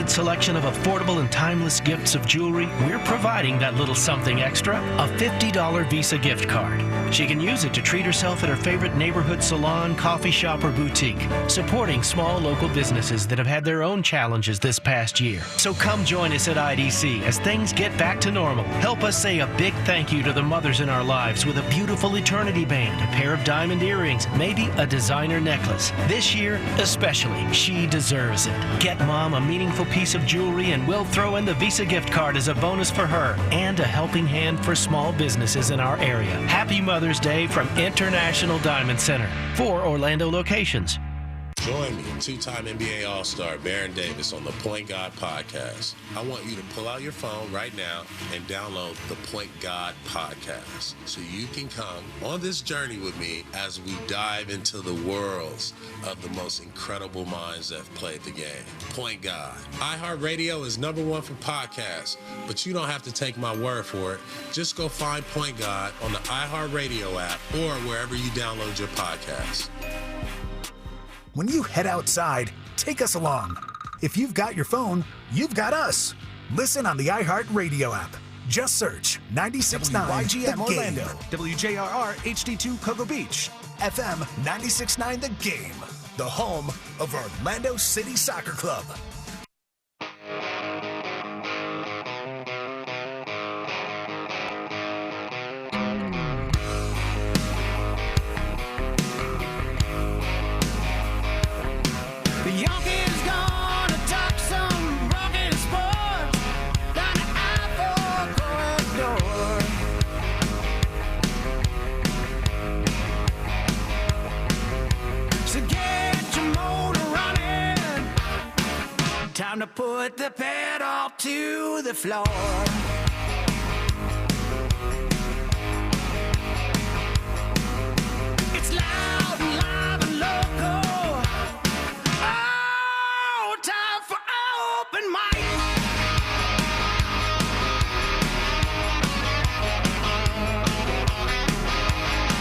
limited selection of affordable and timeless gifts of jewelry, we're providing that little something extra, a $50 Visa gift card. She can use it to treat herself at her favorite neighborhood salon, coffee shop, or boutique, supporting small local businesses that have had their own challenges this past year. So come join us at IDC as things get back to normal. Help us say a big thank you to the mothers in our lives with a beautiful eternity band, a pair of diamond earrings, maybe a designer necklace. This year, especially, she deserves it. Get Mom a meaningful piece of jewelry and we'll throw in the Visa gift card as a bonus for her and a helping hand for small businesses in our area. Happy Mother's Day from International Diamond Center. 4 Orlando locations. Join me, two-time NBA All-Star Baron Davis on the Point God Podcast. I want you to pull out your phone right now and download the Point God Podcast so you can come on this journey with me as we dive into the worlds of the most incredible minds that have played the game. Point God. iHeartRadio is #1 for podcasts, but you don't have to take my word for it. Just go find Point God on the iHeartRadio app or wherever you download your podcasts. When you head outside, take us along. If you've got your phone, you've got us. Listen on the iHeartRadio app. Just search 96.9 YGM Orlando, WJRR HD2 Cocoa Beach, FM 96.9 The Game, the home of Orlando City Soccer Club. Time to put the pedal to the floor. It's loud and live and local. Oh, time for open mic.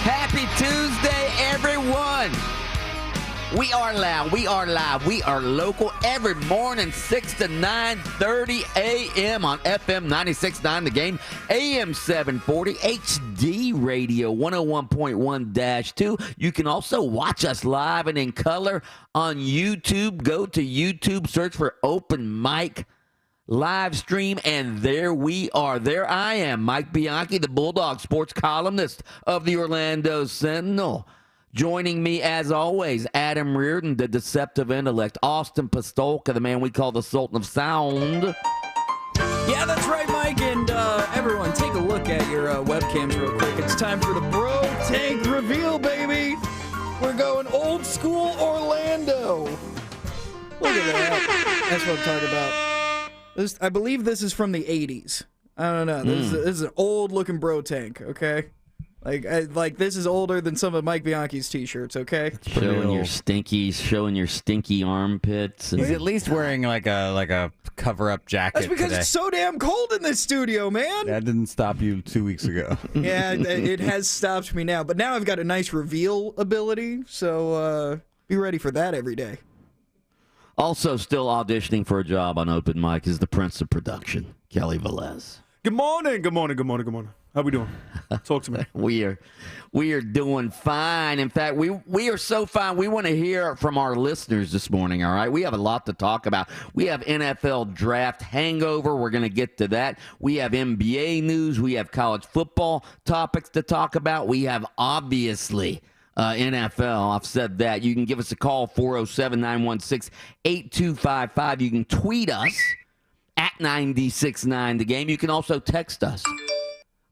Happy Tuesday, everyone. We are loud, we are live, we are local every morning, 6 to 9:30 a.m. on FM 96.9 The Game, AM 740, HD Radio 101.1-2. You can also watch us live and in color on YouTube. Go to YouTube, search for Open Mic live stream, and there we are. There I am, Mike Bianchi, the Bulldog sports columnist of the Orlando Sentinel. Joining me, as always, Adam Reardon, the deceptive intellect, Austin Pastolka, the man we call the Sultan of Sound. Yeah, that's right, Mike, and everyone, take a look at your webcams real quick. It's time for the Bro Tank reveal, baby. We're going old school Orlando. Look at that. That's what I'm talking about. I believe this is from the 80s. I don't know. This is an old-looking Bro Tank, okay? Like this is older than some of Mike Bianchi's t-shirts, okay? Showing your stinky armpits. He's at least wearing like a cover-up jacket. That's because today. it's so damn cold in this studio, man. That didn't stop you 2 weeks ago. Yeah, it has stopped me now. But now I've got a nice reveal ability, so be ready for that every day. Also still auditioning for a job on Open Mic is the Prince of Production, Kelly Velez. Good morning. How we doing? Talk to me. We are doing fine. In fact, we are so fine. We want to hear from our listeners this morning, all right? We have a lot to talk about. We have NFL draft hangover. We're going to get to that. We have NBA news. We have college football topics to talk about. We have, obviously, NFL. I've said that. You can give us a call, 407-916-8255. You can tweet us at 96.9 The Game. You can also text us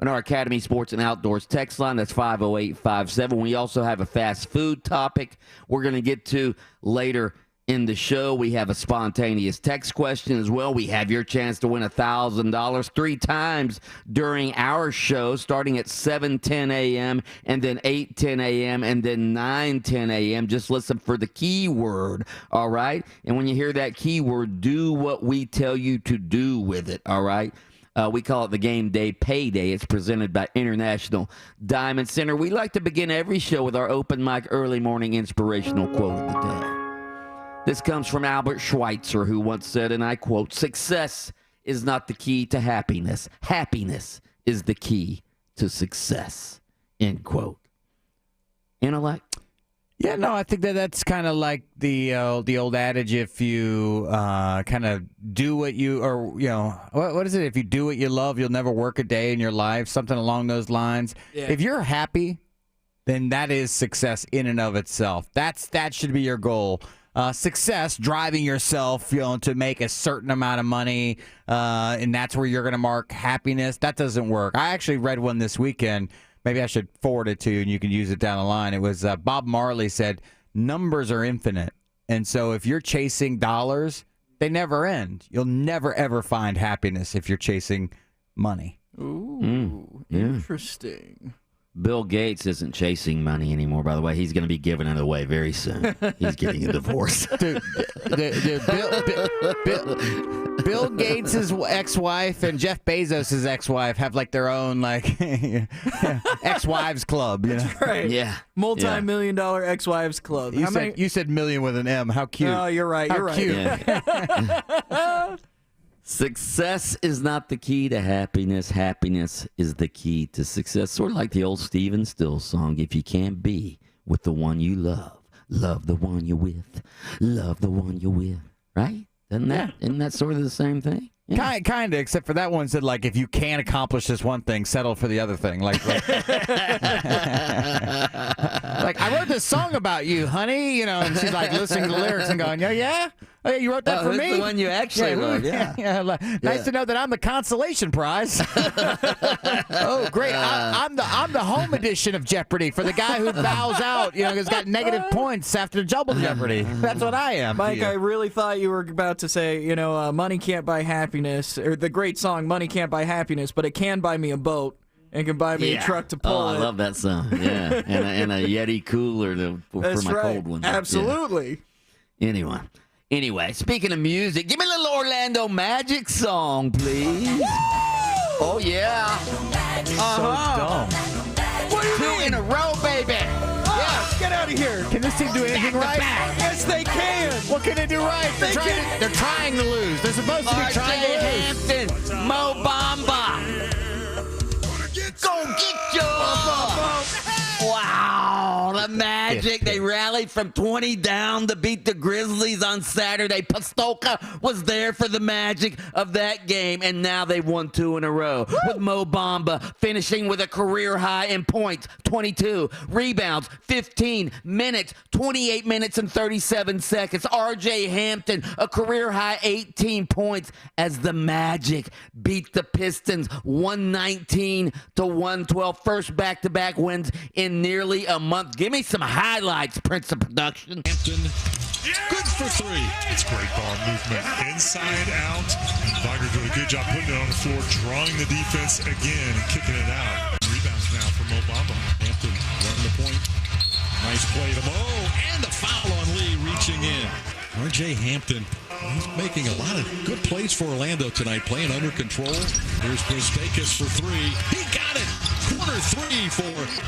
on our Academy Sports and Outdoors text line. That's 50857. We also have a fast food topic we're going to get to later in the show. We have a spontaneous text question as well. We have your chance to win $1,000 3 times during our show, starting at 7:10 a.m. and then 8:10 a.m. and then 9:10 a.m. Just listen for the keyword, all right? And when you hear that keyword, do what we tell you to do with it, all right? We call it the Game Day Payday. It's presented by International Diamond Center. We like to begin every show with our Open Mic early morning inspirational quote of the day. This comes from Albert Schweitzer, who once said, and I quote, "Success is not the key to happiness. Happiness is the key to success." End quote. Intellect? Yeah, no, I think that's kind of like the old adage: if you kind of do what you, or what is it? If you do what you love, you'll never work a day in your life. Something along those lines. Yeah. If you're happy, then that is success in and of itself. That should be your goal. Success, driving yourself, to make a certain amount of money, and that's where you're going to mark happiness. That doesn't work. I actually read one this weekend. Maybe I should forward it to you, and you can use it down the line. It was Bob Marley said, numbers are infinite. And so if you're chasing dollars, they never end. You'll never, ever find happiness if you're chasing money. Ooh, interesting. Bill Gates isn't chasing money anymore, by the way. He's going to be giving it away very soon. He's getting a divorce. Dude, Bill Gates' ex-wife and Jeff Bezos' ex-wife have like their own ex-wives club. That's right. Yeah. Multi-million-dollar ex-wives club. You said million with an M. How cute. Oh, you're right. You're right. Cute. Yeah. Success is not the key to happiness. Happiness is the key to success. Sort of like the old Stephen Stills song, if you can't be with the one you love, love the one you're with, love the one you're with. Right? Isn't that sort of the same thing? Yeah. Kind of, except for that one said, like, if you can't accomplish this one thing, settle for the other thing. Like I wrote this song about you, honey, and she's like listening to the lyrics and going, yeah? Oh, yeah, you wrote that for me? The one you actually wrote, yeah. Nice to know that I'm the consolation prize. Oh, great. I'm the home edition of Jeopardy for the guy who bows out, has got negative points after double Jeopardy. That's what I am. Mike, I really thought you were about to say, money can't buy happiness, or the great song, Money Can't Buy Happiness, but it can buy me a boat. And can buy me a truck to pull it. I love that song. Yeah, and a Yeti cooler for my cold ones. Absolutely. Yeah. Anyway, speaking of music, give me a little Orlando Magic song, please. Oh, yeah. So dumb. What do you mean? 2 in a row, baby. Yeah, get out of here. Can this team do anything right? Yes, they can. What can they do right? They're trying to lose. They're supposed to be trying to lose. Hampton, Mo Bamba. Go get yours! Wow, the Magic. They rallied from 20 down to beat the Grizzlies on Saturday. Pastolka was there for the magic of that game, and now they've won 2 in a row. With Mo Bamba finishing with a career high in points, 22, rebounds, 15 minutes, 28 minutes and 37 seconds. R.J. Hampton, a career high 18 points as the Magic beat the Pistons 119 to 112. First back-to-back wins in nearly a month. Give me some highlights, Prince of Production. Hampton, good for 3. It's great ball movement, inside out. Wagner doing a good job putting it on the floor, drawing the defense again and kicking it out. Rebounds now from Mo Bamba. Hampton running the point. Nice play to Mo, and the foul on Lee reaching in. R.J. Hampton, he's making a lot of good plays for Orlando tonight, playing under control. Here's Brzdakis for 3. He got it. Corner 3 for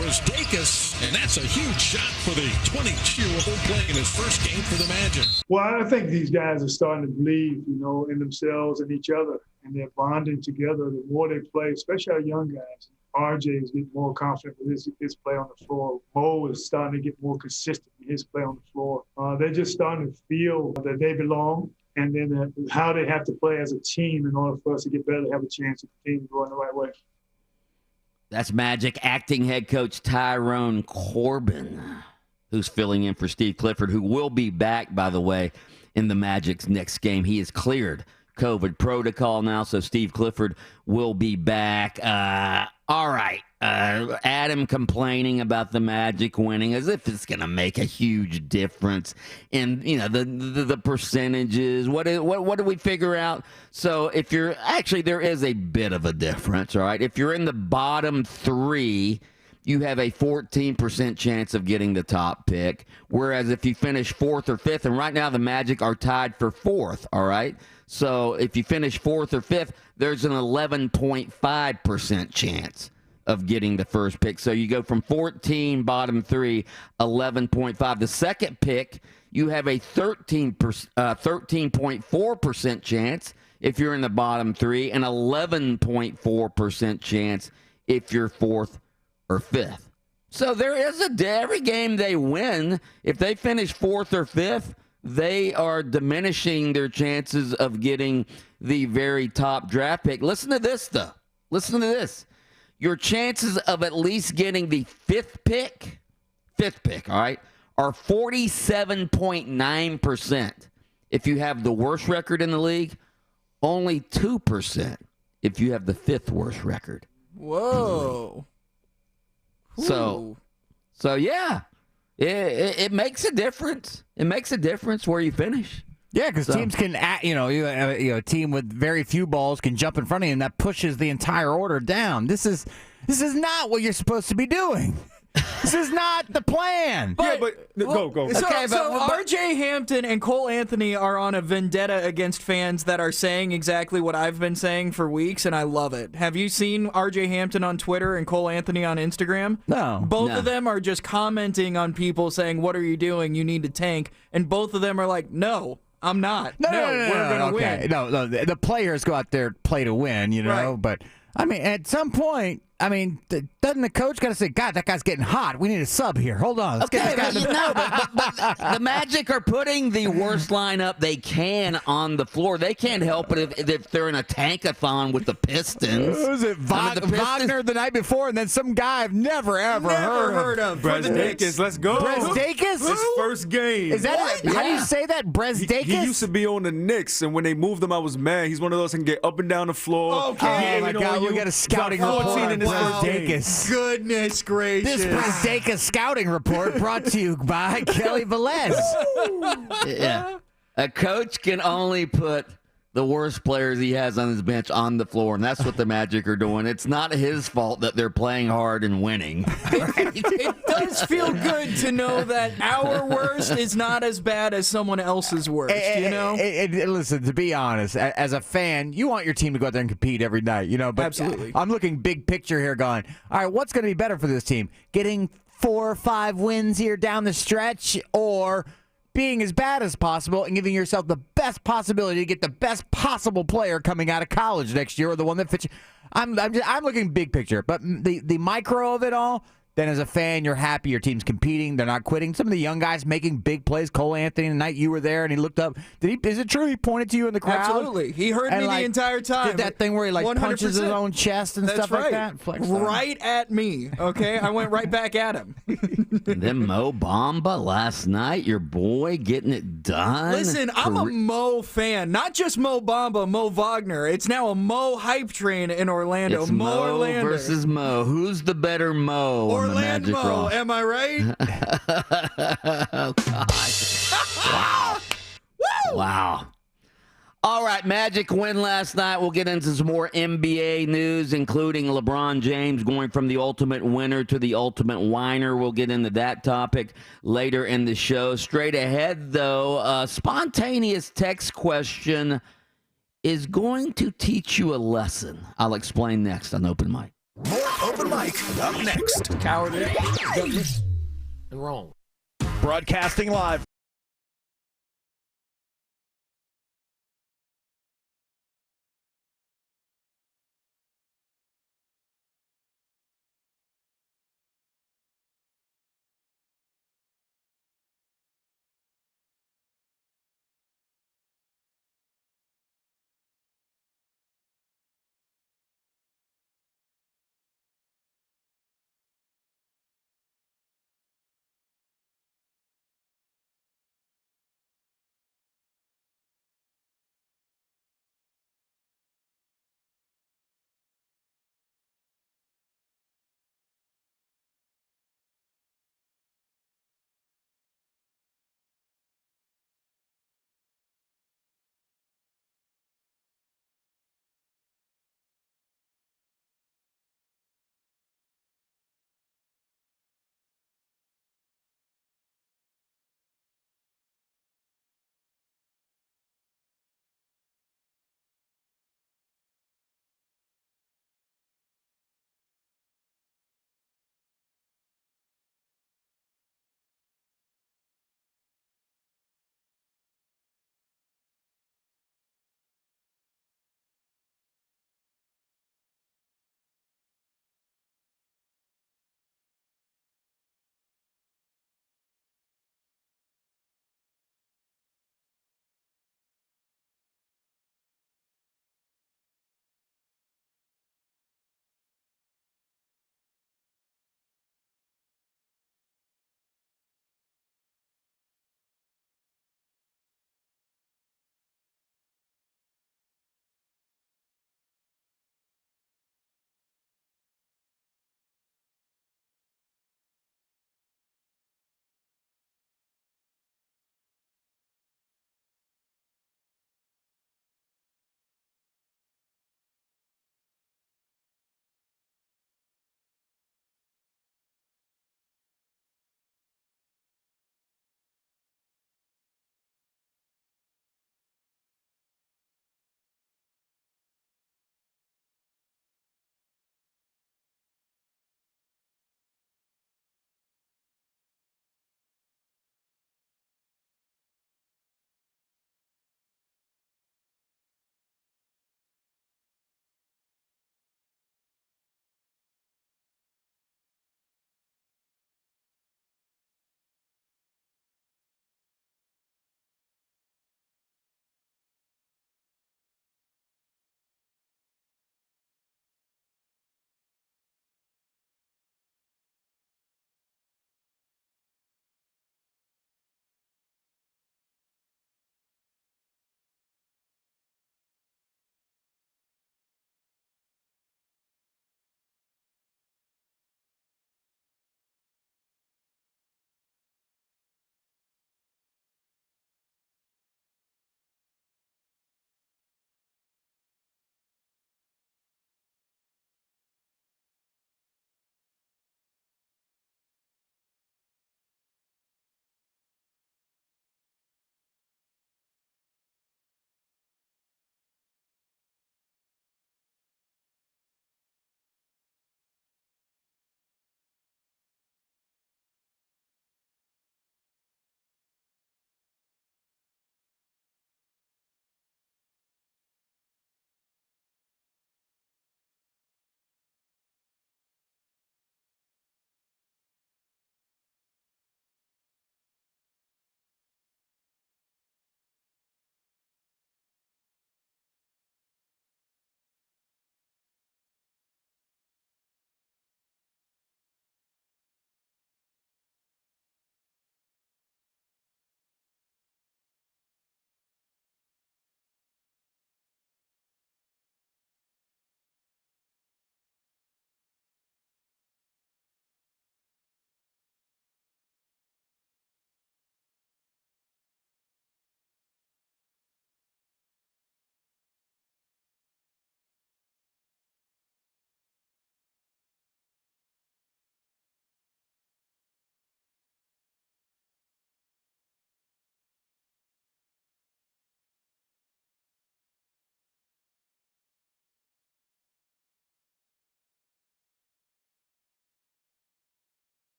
Brzdakis, and that's a huge shot for the 22-year-old playing in his first game for the Magic. Well, I think these guys are starting to believe, in themselves and each other, and they're bonding together the more they play, especially our young guys. RJ is getting more confident with his play on the floor. Mo is starting to get more consistent in his play on the floor. They're just starting to feel that they belong, and then how they have to play as a team in order for us to get better, to have a chance to continue going the right way. That's Magic acting head coach Tyrone Corbin, who's filling in for Steve Clifford, who will be back, by the way, in the Magic's next game. He is cleared COVID protocol now, so Steve Clifford will be back. All right. Adam complaining about the Magic winning as if it's going to make a huge difference in, the percentages. What do we figure out? So if you're actually, there is a bit of a difference. All right. If you're in the bottom 3, you have a 14% chance of getting the top pick. Whereas if you finish 4th or 5th, and right now the Magic are tied for 4th. All right. So if you finish 4th or 5th, there's an 11.5% chance of getting the first pick. So you go from 14, bottom 3, 11.5. The second pick, you have a 13.4% chance if you're in the bottom 3, and 11.4% chance if you're 4th or 5th. So there is every game they win, if they finish 4th or 5th, they are diminishing their chances of getting the very top draft pick. Listen to this, though. Listen to this. Your chances of at least getting the fifth pick, all right, are 47.9% if you have the worst record in the league, only 2% if you have the 5th worst record. Whoa. So yeah, it makes a difference. It makes a difference where you finish. Yeah, because teams can, a team with very few balls can jump in front of you, and that pushes the entire order down. This is not what you're supposed to be doing. This is not the plan. Go. So R.J. Hampton and Cole Anthony are on a vendetta against fans that are saying exactly what I've been saying for weeks, and I love it. Have you seen R.J. Hampton on Twitter and Cole Anthony on Instagram? No. Both of them are just commenting on people saying, "What are you doing? You need to tank." And both of them are like, "No, I'm not. No, we're going to win." No, the players go out there play to win, Right. But, I mean, at some point, doesn't the coach got to say, God, that guy's getting hot. We need a sub here. Hold on. Let's get this guy. But the Magic are putting the worst lineup they can on the floor. They can't help it if they're in a tankathon with the Pistons. Who was it? Wagner the night before, and then some guy I've never heard of. Brezdeikis, let's go. Brezdeikis? His first game. Is that how do you say that? Brezdeikis? He used to be on the Knicks, and when they moved him, I was mad. He's one of those that can get up and down the floor. Okay. Oh, my God. We got a scouting report on Brezdeikis. Goodness gracious. This Brezdeikis scouting report brought to you by Kelly Velez. Yeah. A coach can only put the worst players he has on his bench on the floor, and that's what the Magic are doing. It's not his fault that they're playing hard and winning. It does feel good to know that our worst is not as bad as someone else's worst, Listen, to be honest, as a fan, you want your team to go out there and compete every night, But absolutely. I'm looking big picture here going, all right, what's going to be better for this team? Getting 4 or 5 wins here down the stretch, or being as bad as possible and giving yourself the best possibility to get the best possible player coming out of college next year, or the one that fits you. I'm looking big picture, but the micro of it all. Then as a fan, you're happy your team's competing. They're not quitting. Some of the young guys making big plays. Cole Anthony, the night you were there and he looked up. Is it true he pointed to you in the crowd? Absolutely. He heard me the entire time. Did that thing where he 100%. Punches his own chest and stuff like that? Right at me, okay? I went right back at him. And then Mo Bamba last night, your boy getting it done. Listen, I'm a Mo fan. Not just Mo Bamba, Mo Wagner. It's now a Mo hype train in Orlando. It's Mo versus Mo. Who's the better Mo? Orlando, am I right? Oh, gosh. Wow. Wow. All right, Magic win last night. We'll get into some more NBA news, including LeBron James going from the ultimate winner to the ultimate whiner. We'll get into that topic later in the show. Straight ahead, though, a spontaneous text question is going to teach you a lesson. I'll explain next on Open Mic. More Open Mic up next. Cowardly, gutless, and wrong. Broadcasting live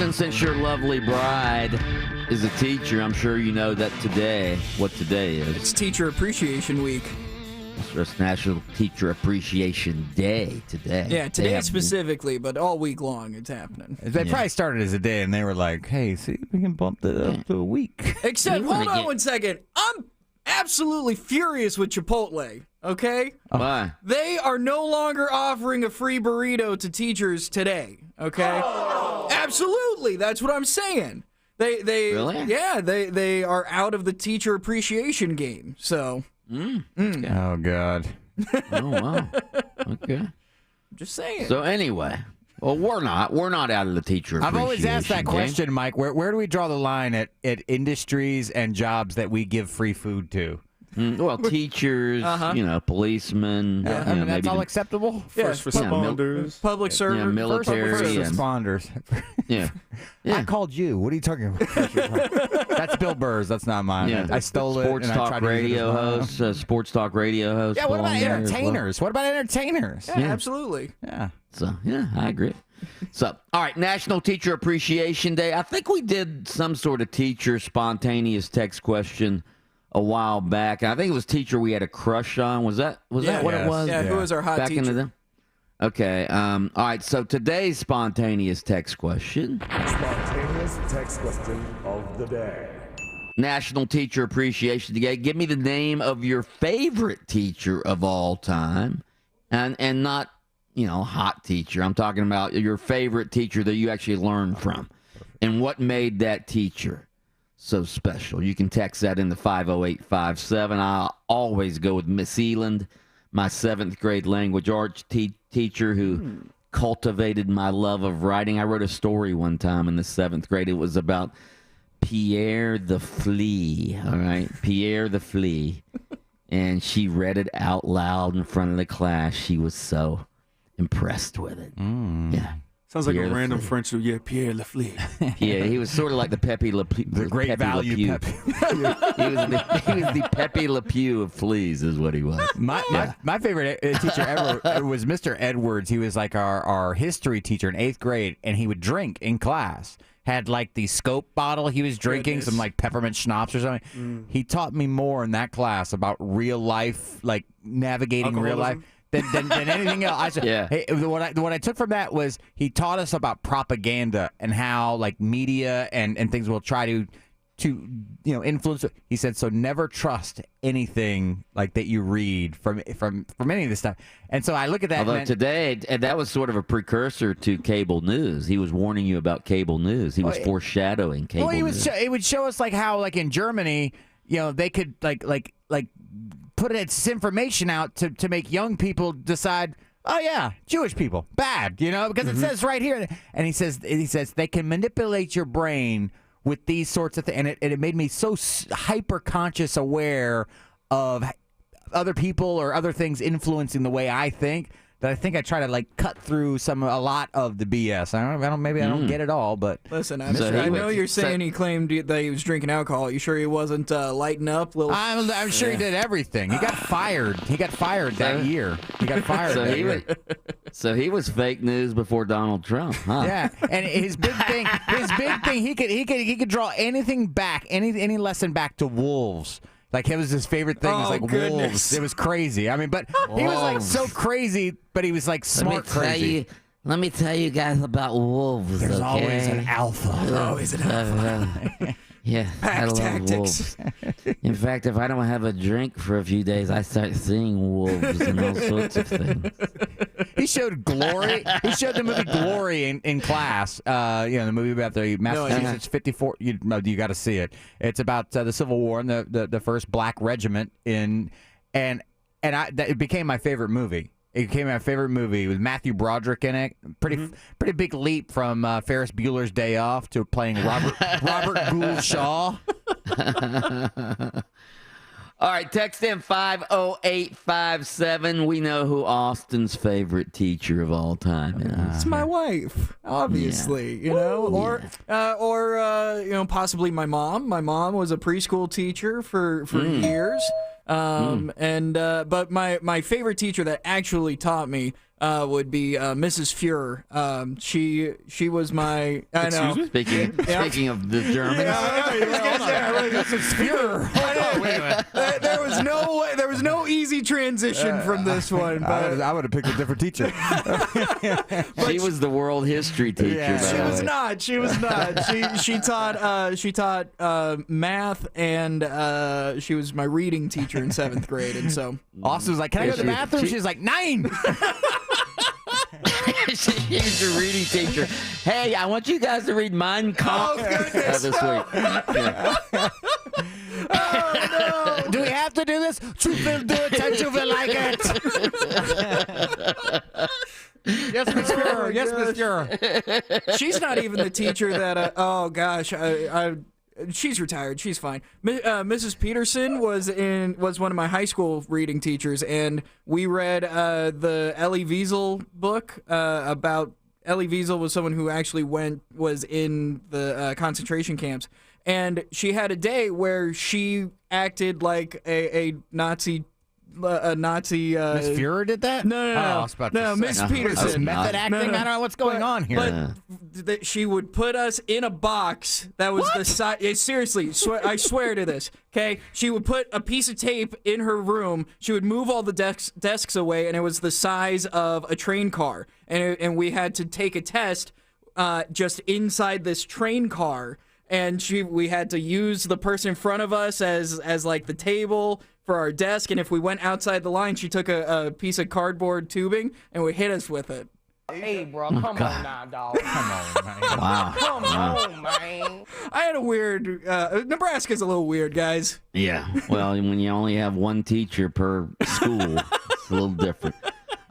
Austin, since your lovely bride is a teacher, I'm sure you know that what today is. It's Teacher Appreciation Week. It's National Teacher Appreciation Day today. Yeah, today specifically, but all week long it's happening. They probably started as a day, and they were like, hey, see, we can bump that up to a week. Except, hold on one second. I'm absolutely furious with Chipotle, okay? Why? They are no longer offering a free burrito to teachers today, okay? Oh. Absolutely, that's what I'm saying. They Really? Yeah, they are out of the teacher appreciation game, so... Oh, God. Oh, wow. Okay. Just saying. So anyway, well, we're not out of the teacher appreciation. I've always asked that game. question, Mike. Where do we draw the line at industries and jobs that we give free food to? Well, teachers, policemen. I mean, that's all acceptable? First responders. Public service. Military. First and- responders. Yeah. I called you. What are you talking about? That's Bill Burr's. That's not mine. Yeah. I stole it. Sports and I tried talk to use it radio as mine. host, sports talk radio host. Yeah, what about belong there as well. entertainers? What about entertainers? Yeah, absolutely. Yeah. So, yeah, I agree. So, all right, National Teacher Appreciation Day. I think we did some sort of teacher spontaneous text question a while back. I think it was teacher we had a crush on. Was that what it was? Yeah, who was our hot back teacher? into them? Okay. All right. So today's spontaneous text question. Spontaneous text question of the day. National Teacher Appreciation Day. Give me the name of your favorite teacher of all time, and not hot teacher. I'm talking about your favorite teacher that you actually learned from, and what made that teacher so special. You can text that in the 50857. I'll always go with Miss Eland, my 7th grade language arts teacher who cultivated my love of writing. I wrote a story one time in the 7th grade. It was about Pierre the Flea, all right? Pierre the Flea. And she read it out loud in front of the class. She was so impressed with it. Yeah. Sounds like Pierre a random Lafleur. French dude. Yeah, Pierre Lafleur. Yeah, he was sort of like the Pepe Le Pew. The great Pepe value Le Pew. Pepe. He was the Pepe Le Pew of fleas, is what he was. My favorite teacher ever was Mr. Edwards. He was like our history teacher in 8th grade, and he would drink in class. Had like the scope bottle he was drinking, some like peppermint schnapps or something. He taught me more in that class about real life, like navigating real life. Than anything else. Hey, what I took from that was he taught us about propaganda and how like media and things will try to influence. He said, so never trust anything like that you read from any of this stuff. And so I look at that. Although today, and that was sort of a precursor to cable news. He was warning you about cable news. He was foreshadowing cable news. It would show us like how like in Germany, they could like put its information out to make young people decide, oh yeah, Jewish people bad, because it says right here, and he says they can manipulate your brain with these sorts of things, and it made me so hyper conscious aware of other people or other things influencing the way I think that I think I try to like cut through a lot of the BS. I don't get it all, but listen, I know you're saying he claimed that he was drinking alcohol. You sure he wasn't lighting up? I'm sure he did everything. He got fired. He got fired that year. He got fired. So he was fake news before Donald Trump, huh? Yeah, and his big thing, he could draw anything back, any lesson back to wolves. Like, it was his favorite thing. Was like wolves. It was crazy. I mean, but he was like so crazy, but he was like smart crazy. Let me tell you guys about wolves. There's always an alpha. There's always an alpha. Yeah, Pack I love tactics. wolves. In fact, if I don't have a drink for a few days, I start seeing wolves and all sorts of things. He showed Glory. He showed the movie Glory in class. The movie about the Massachusetts 54. You got to see it. It's about the Civil War and the first Black regiment it became my favorite movie. It became my favorite movie with Matthew Broderick in it. Pretty big leap from Ferris Bueller's Day Off to playing Robert Gould Shaw. All right, text in 50857. We know who Austin's favorite teacher of all time is. It's my wife, obviously. Or possibly my mom. My mom was a preschool teacher for years. But my favorite teacher that actually taught me would be Mrs. Fuhrer. She was my. I know. Speaking of the Germans. Mrs. Fuhrer. Wait a minute. There was no easy transition from this one. But I would have picked a different teacher. She was the world history teacher. She was not. She was not. She taught math, and she was my reading teacher in 7th grade. And so Austin was like, "Can I go to the bathroom?" She's like, 9. She's your reading teacher. Hey, I want you guys to read Mein Kampf this week. Yeah. Oh, no. Do we have to do this? You will do it and you will like it. Yes, Miss Fuhrer. Yes, Miss Fuhrer. She's not even the teacher that. Oh gosh, she's retired. She's fine. Mrs. Peterson was one of my high school reading teachers, and we read the Elie Wiesel book about. Elie Wiesel was someone who actually was in the concentration camps, and she had a day where she acted like a Nazi. Miss Fuhrer did that? No, Miss Peterson. Method acting? I don't know what's going on here. But she would put us in a box that was the size. Seriously, I swear to this. Okay, she would put a piece of tape in her room. She would move all the desks away, and it was the size of a train car. And we had to take a test just inside this train car. And we had to use the person in front of us as like the table for our desk, and if we went outside the line, she took a piece of cardboard tubing and would hit us with it. Hey, bro, come on now, dog. Come on, man. Wow. Come on, man. I had a weird. Nebraska's a little weird, guys. Yeah. Well, when you only have one teacher per school, it's a little different.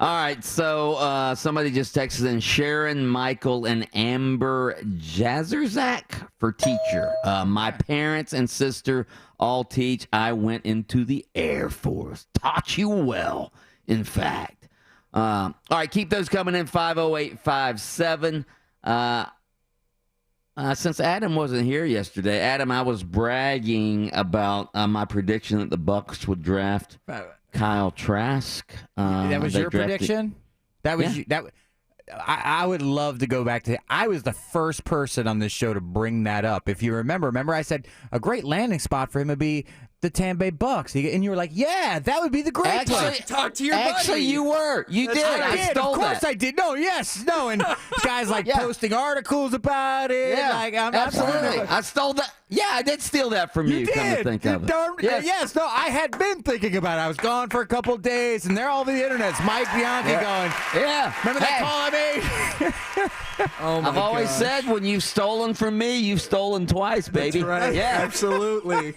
All right, so somebody just texted in Sharon, Michael, and Amber Jazerzak for teacher. My parents and sister all teach. I went into the Air Force. Taught you well, in fact. All right, keep those coming in, 50857. Since Adam wasn't here yesterday, Adam, I was bragging about my prediction that the Bucks would draft Kyle Trask. That was your prediction? That was yeah. I would love to go back to. I was the first person on this show to bring that up. If you remember I said a great landing spot for him would be the Tampa Bay Bucks, and you were like, "Yeah, that would be the great place." Talk to your buddy. Actually, you were. You did. I stole of course that. I did. No, and guys like posting articles about it. Yeah, like, absolutely. I stole that. Yeah, I did steal that from you. Did. Come to think of it. Yes. No, I had been thinking about it. I was gone for a couple of days, and they're all over the internets. Mike Bianchi going, yeah. Remember that call I made? I've always said when you've stolen from me, you've stolen twice, baby. That's right. Yeah, absolutely.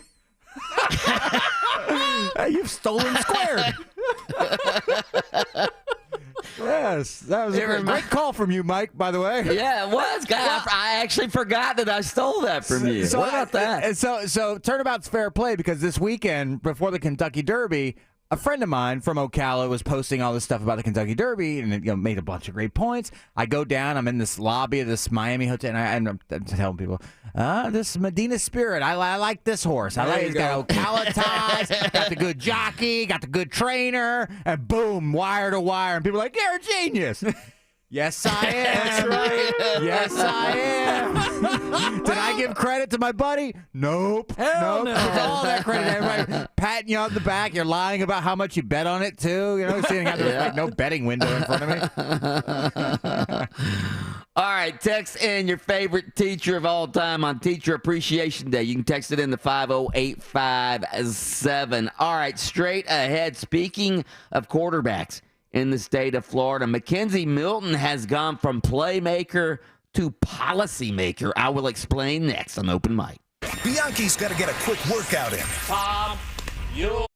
You've stolen squared. Yes, that was a great call from you, Mike, by the way. Yeah, it was. I actually forgot that I stole that from you. So what about that? So turnabout's fair play, because this weekend, before the Kentucky Derby, a friend of mine from Ocala was posting all this stuff about the Kentucky Derby, and it made a bunch of great points. I go down, I'm in this lobby of this Miami hotel, and I'm telling people, this Medina Spirit, I like this horse. I like it's got Ocala ties, got the good jockey, got the good trainer, and boom, wire to wire, and people are like, you're a genius. Yes, I am. That's right. Yes, I am. Did I give credit to my buddy? Nope. Hell no. All that credit to everybody patting you on the back. You're lying about how much you bet on it, too. You know, seeing how there's like no betting window in front of me. All right, text in your favorite teacher of all time on Teacher Appreciation Day. You can text it in to 50857. All right, straight ahead. Speaking of quarterbacks in the state of Florida, Mackenzie Milton has gone from playmaker to policymaker. I will explain next on Open Mic. Bianchi's got to get a quick workout in. Tom, you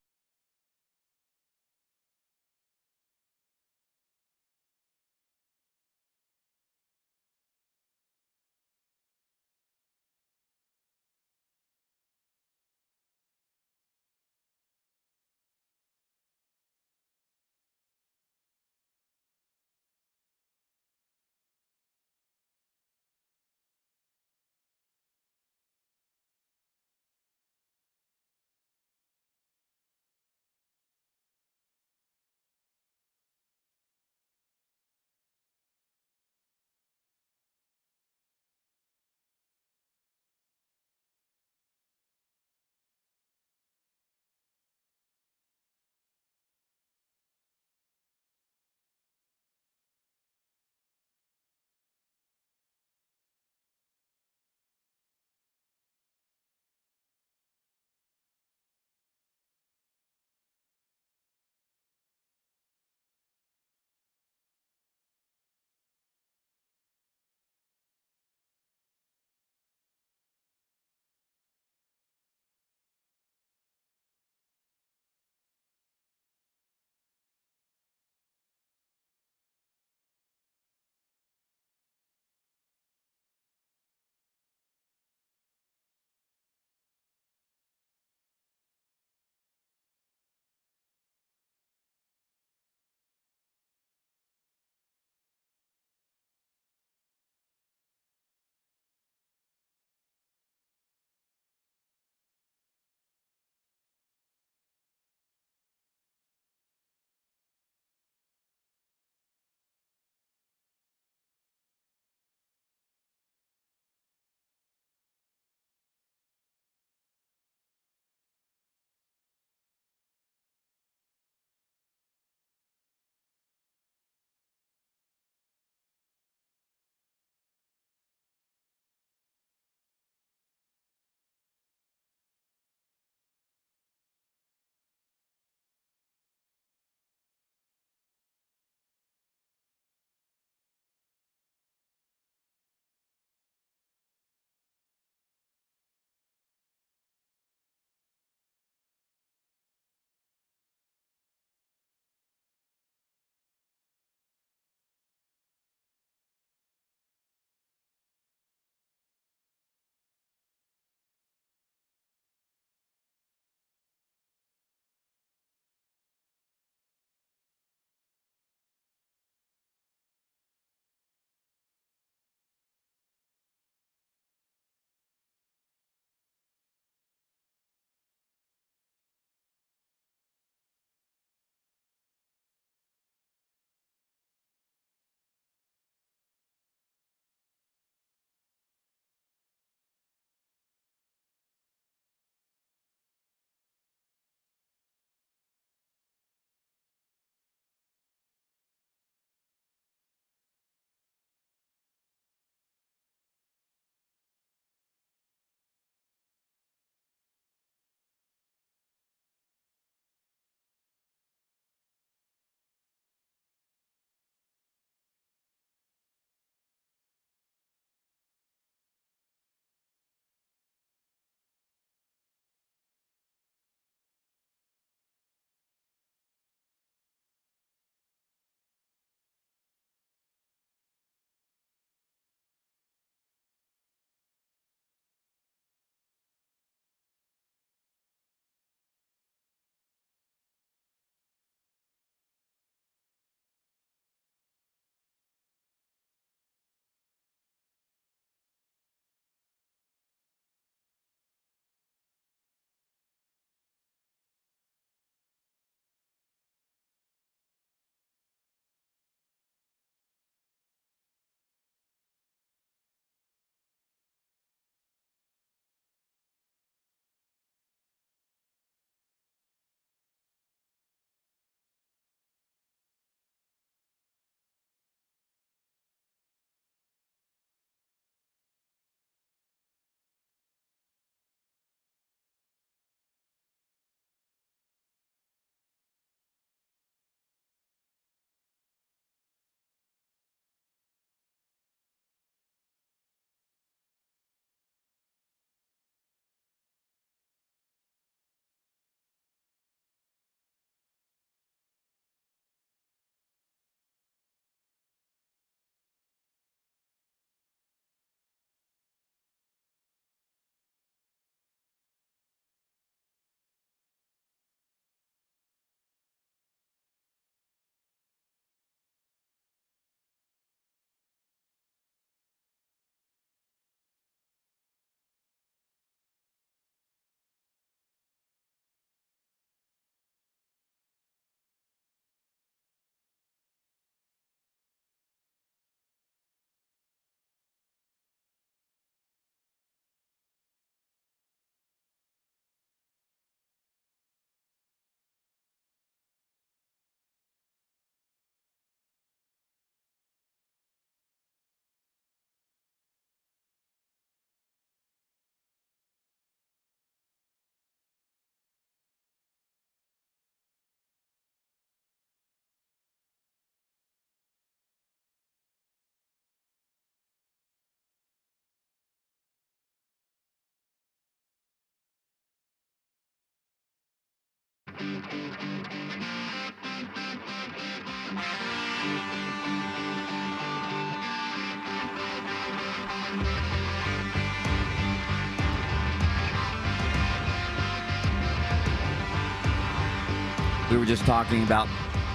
We were just talking about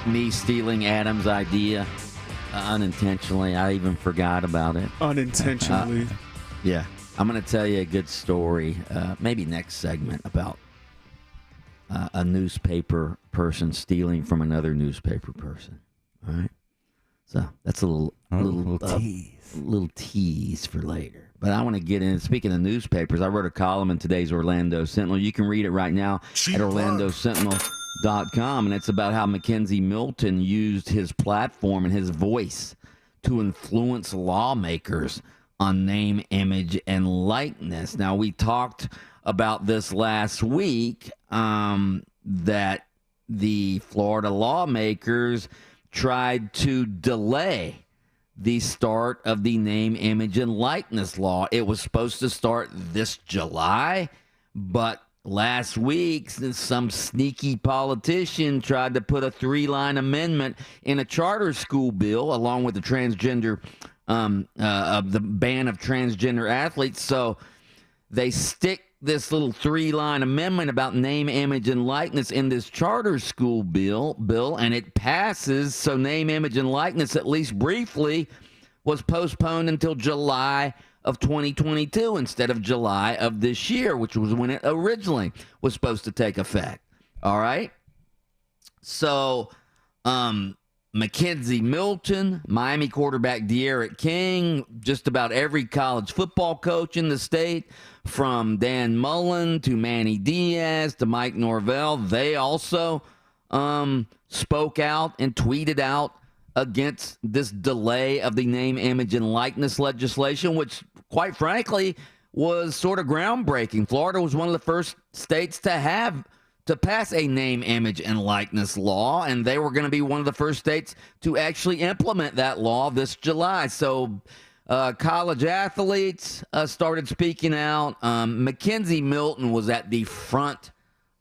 me stealing Adam's idea unintentionally. I even forgot about it. Unintentionally. Yeah. I'm going to tell you a good story, maybe next segment, about a newspaper person stealing from another newspaper person. All right? So that's a little tease for later. But I want to get in. Speaking of newspapers, I wrote a column in today's Orlando Sentinel. You can read it right now at OrlandoSentinel.com, and it's about how Mackenzie Milton used his platform and his voice to influence lawmakers on name, image, and likeness. Now, we talked about this last week, that the Florida lawmakers tried to delay the start of the name, image, and likeness law. It was supposed to start this July, but last week, some sneaky politician tried to put a 3-line amendment in a charter school bill, along with the transgender, of the ban of transgender athletes. So they stick this little 3-line amendment about name, image, and likeness in this charter school bill, and it passes. So name, image, and likeness, at least briefly, was postponed until July of 2022 instead of July of this year, which was when it originally was supposed to take effect. All right? So, Mackenzie Milton, Miami quarterback De'Aaron King, just about every college football coach in the state, from Dan Mullen to Manny Diaz to Mike Norvell, they also spoke out and tweeted out against this delay of the name, image, and likeness legislation, which, quite frankly, was sort of groundbreaking. Florida was one of the first states to pass a name, image, and likeness law, and they were going to be one of the first states to actually implement that law this July. So college athletes started speaking out. Mackenzie Milton was at the front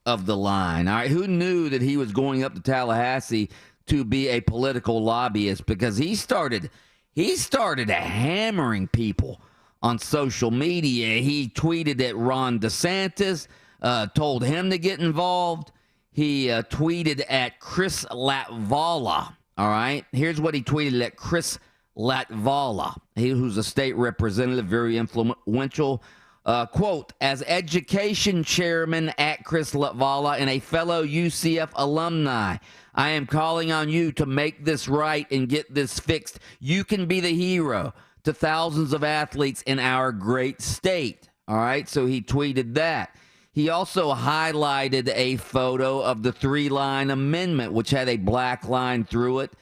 of the line. All right, who knew that he was going up to Tallahassee to be a political lobbyist? Because he started hammering people on social media. He tweeted at Ron DeSantis, told him to get involved. He tweeted at Chris Latvala. All right, here's what he tweeted at Chris Latvala, who's a state representative, very influential. Quote, as education chairman at Chris Latvala and a fellow UCF alumni, I am calling on you to make this right and get this fixed. You can be the hero to thousands of athletes in our great state. All right, so he tweeted that. He also highlighted a photo of the 3-line amendment, which had a black line through it.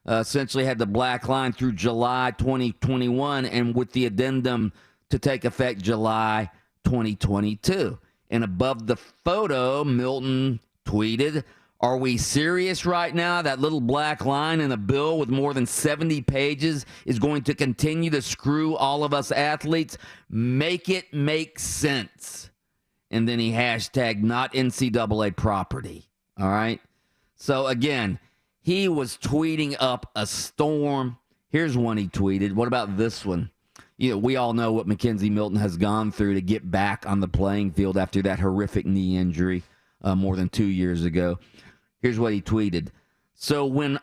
Essentially had the black line through July 2021, and with the addendum to take effect July 2022. And above the photo, Milton tweeted, are we serious right now? That little black line in a bill with more than 70 pages is going to continue to screw all of us athletes? Make it make sense. And then he hashtagged not NCAA property. All right? So again, he was tweeting up a storm. Here's one he tweeted. What about this one? You know, we all know what Mackenzie Milton has gone through to get back on the playing field after that horrific knee injury more than 2 years ago. Here's what he tweeted. So when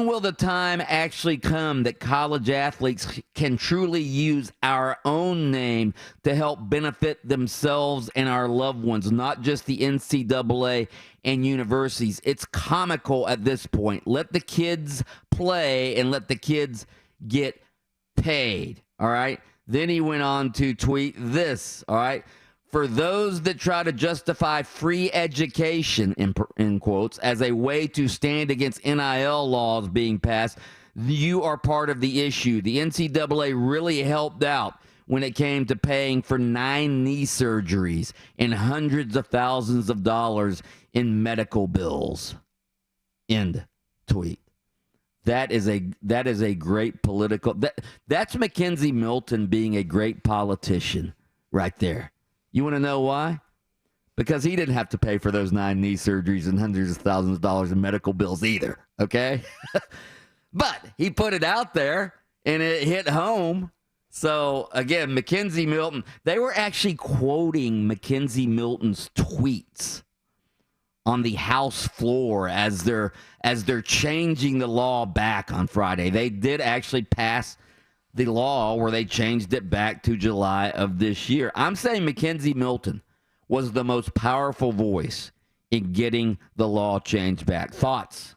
will the time actually come that college athletes can truly use our own name to help benefit themselves and our loved ones, not just the NCAA and universities? It's comical at this point. Let the kids play and let the kids get paid, all right? Then he went on to tweet this, all right? For those that try to justify free education, in quotes, as a way to stand against NIL laws being passed, you are part of the issue. The NCAA really helped out when it came to paying for 9 knee surgeries and hundreds of thousands of dollars in medical bills. End tweet. That is a great political. That's Mackenzie Milton being a great politician right there. You want to know why? because he didn't have to pay for those 9 knee surgeries and hundreds of thousands of dollars in medical bills either, okay? But he put it out there, and it hit home. So, again, Mackenzie Milton, they were actually quoting Mackenzie Milton's tweets on the House floor as they're changing the law back on Friday. They did actually pass the law where they changed it back to July of this year. I'm saying Mackenzie Milton was the most powerful voice in getting the law changed back. Thoughts?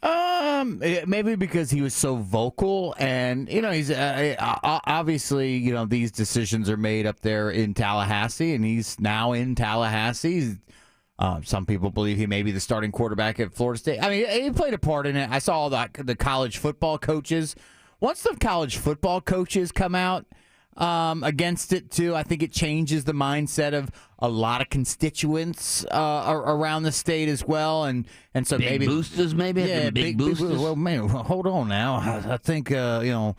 Maybe because he was so vocal, and he's obviously these decisions are made up there in Tallahassee, and he's now in Tallahassee. Some people believe he may be the starting quarterback at Florida State. I mean, he played a part in it. I saw all the college football coaches. Once the college football coaches come out against it too, I think it changes the mindset of a lot of constituents around the state as well, and so big maybe boosters, maybe big boosters. Well, man, hold on now. I think Dan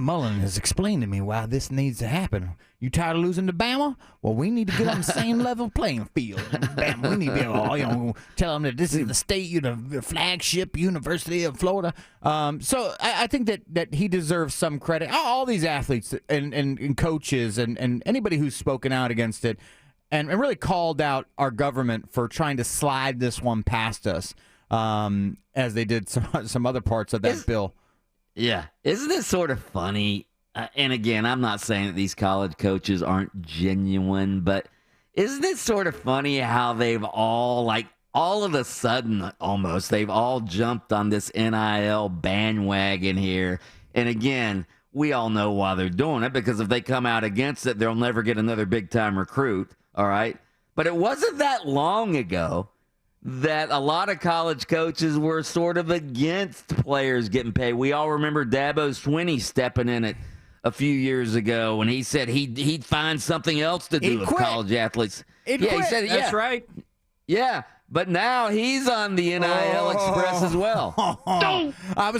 Mullen has explained to me why this needs to happen. You tired of losing to Bama? Well, we need to get on the same level playing field. Bama, we need to be able to tell them that this is the state, the flagship University of Florida. So I think that he deserves some credit. All these athletes and coaches and anybody who's spoken out against it and really called out our government for trying to slide this one past us, as they did some other parts of that bill. Yeah. Isn't it sort of funny? And again, I'm not saying that these college coaches aren't genuine, but isn't it sort of funny how they've all of a sudden almost, they've all jumped on this NIL bandwagon here. And again, we all know why they're doing it, because if they come out against it, they'll never get another big-time recruit, all right? But it wasn't that long ago that a lot of college coaches were sort of against players getting paid. We all remember Dabo Swinney stepping in it a few years ago when he said he'd find something else to do with college athletes. He said, That's right. Yeah, but now he's on the NIL Express as well. I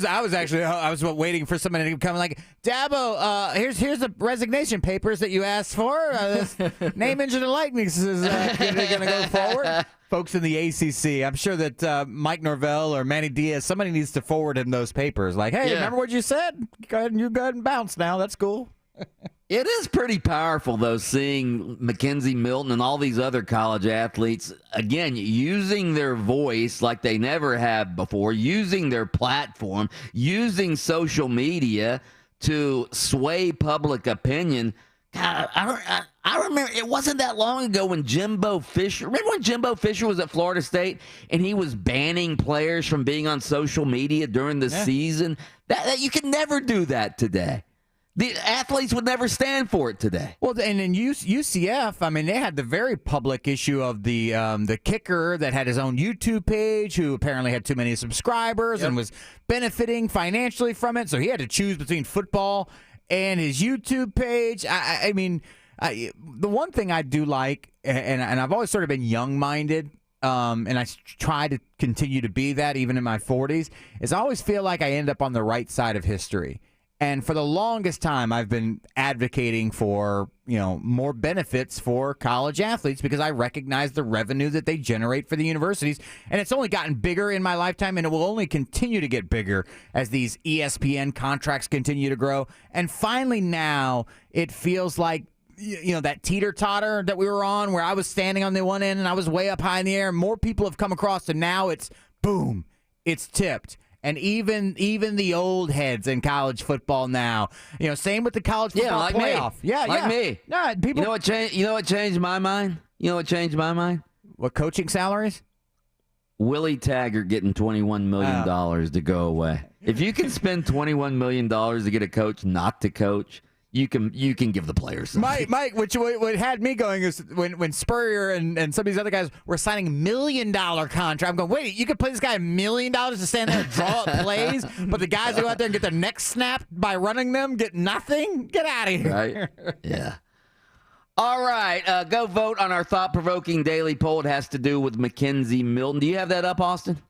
was waiting for somebody to come like, Dabo, here's the resignation papers that you asked for. This name, image, and likeness is going to go forward. Folks in the ACC, I'm sure that Mike Norvell or Manny Diaz, somebody needs to forward him those papers. Like, hey, remember what you said? Go ahead and bounce now. That's cool. It is pretty powerful, though, seeing Mackenzie Milton and all these other college athletes, again, using their voice like they never have before, using their platform, using social media to sway public opinion. God, I remember it wasn't that long ago when Jimbo Fisher, remember when Jimbo Fisher was at Florida State and he was banning players from being on social media during the season? That you can never do that today. The athletes would never stand for it today. Well, and in UCF, I mean, they had the very public issue of the kicker that had his own YouTube page, who apparently had too many subscribers and was benefiting financially from it. So he had to choose between football and his YouTube page. I mean, the one thing I do like, and I've always sort of been young-minded, and I try to continue to be that even in my 40s, is I always feel like I end up on the right side of history. And for the longest time, I've been advocating for, more benefits for college athletes because I recognize the revenue that they generate for the universities. And it's only gotten bigger in my lifetime, and it will only continue to get bigger as these ESPN contracts continue to grow. And finally now, it feels like, that teeter-totter that we were on where I was standing on the one end and I was way up high in the air. More people have come across, and now it's, boom, it's tipped. And even the old heads in college football now, same with the college football playoff. Me. No, people. You know what changed my mind? What, coaching salaries? Willie Taggart getting $21 million to go away. If you can spend $21 million to get a coach not to coach, you can give the players something. Mike, what had me going is when Spurrier and some of these other guys were signing $1 million contract. I'm going, wait, you could pay this guy $1 million to stand there and draw up plays, but the guys who go out there and get their necks snapped by running them get nothing? Get out of here. Right? Yeah. All right, go vote on our thought-provoking daily poll. It has to do with Mackenzie Milton. Do you have that up, Austin?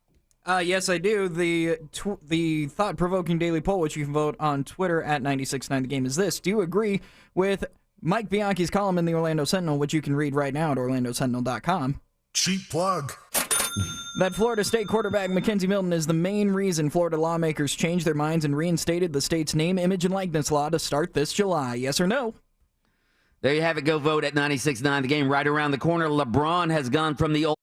Yes, I do. The thought-provoking daily poll, which you can vote on Twitter at 969 The Game, is this. Do you agree with Mike Bianchi's column in the Orlando Sentinel, which you can read right now at orlandosentinel.com. Cheap plug. That Florida State quarterback Mackenzie Milton is the main reason Florida lawmakers changed their minds and reinstated the state's name, image, and likeness law to start this July. Yes or no? There you have it. Go vote at 96.9. The game right around the corner. LeBron has gone from the old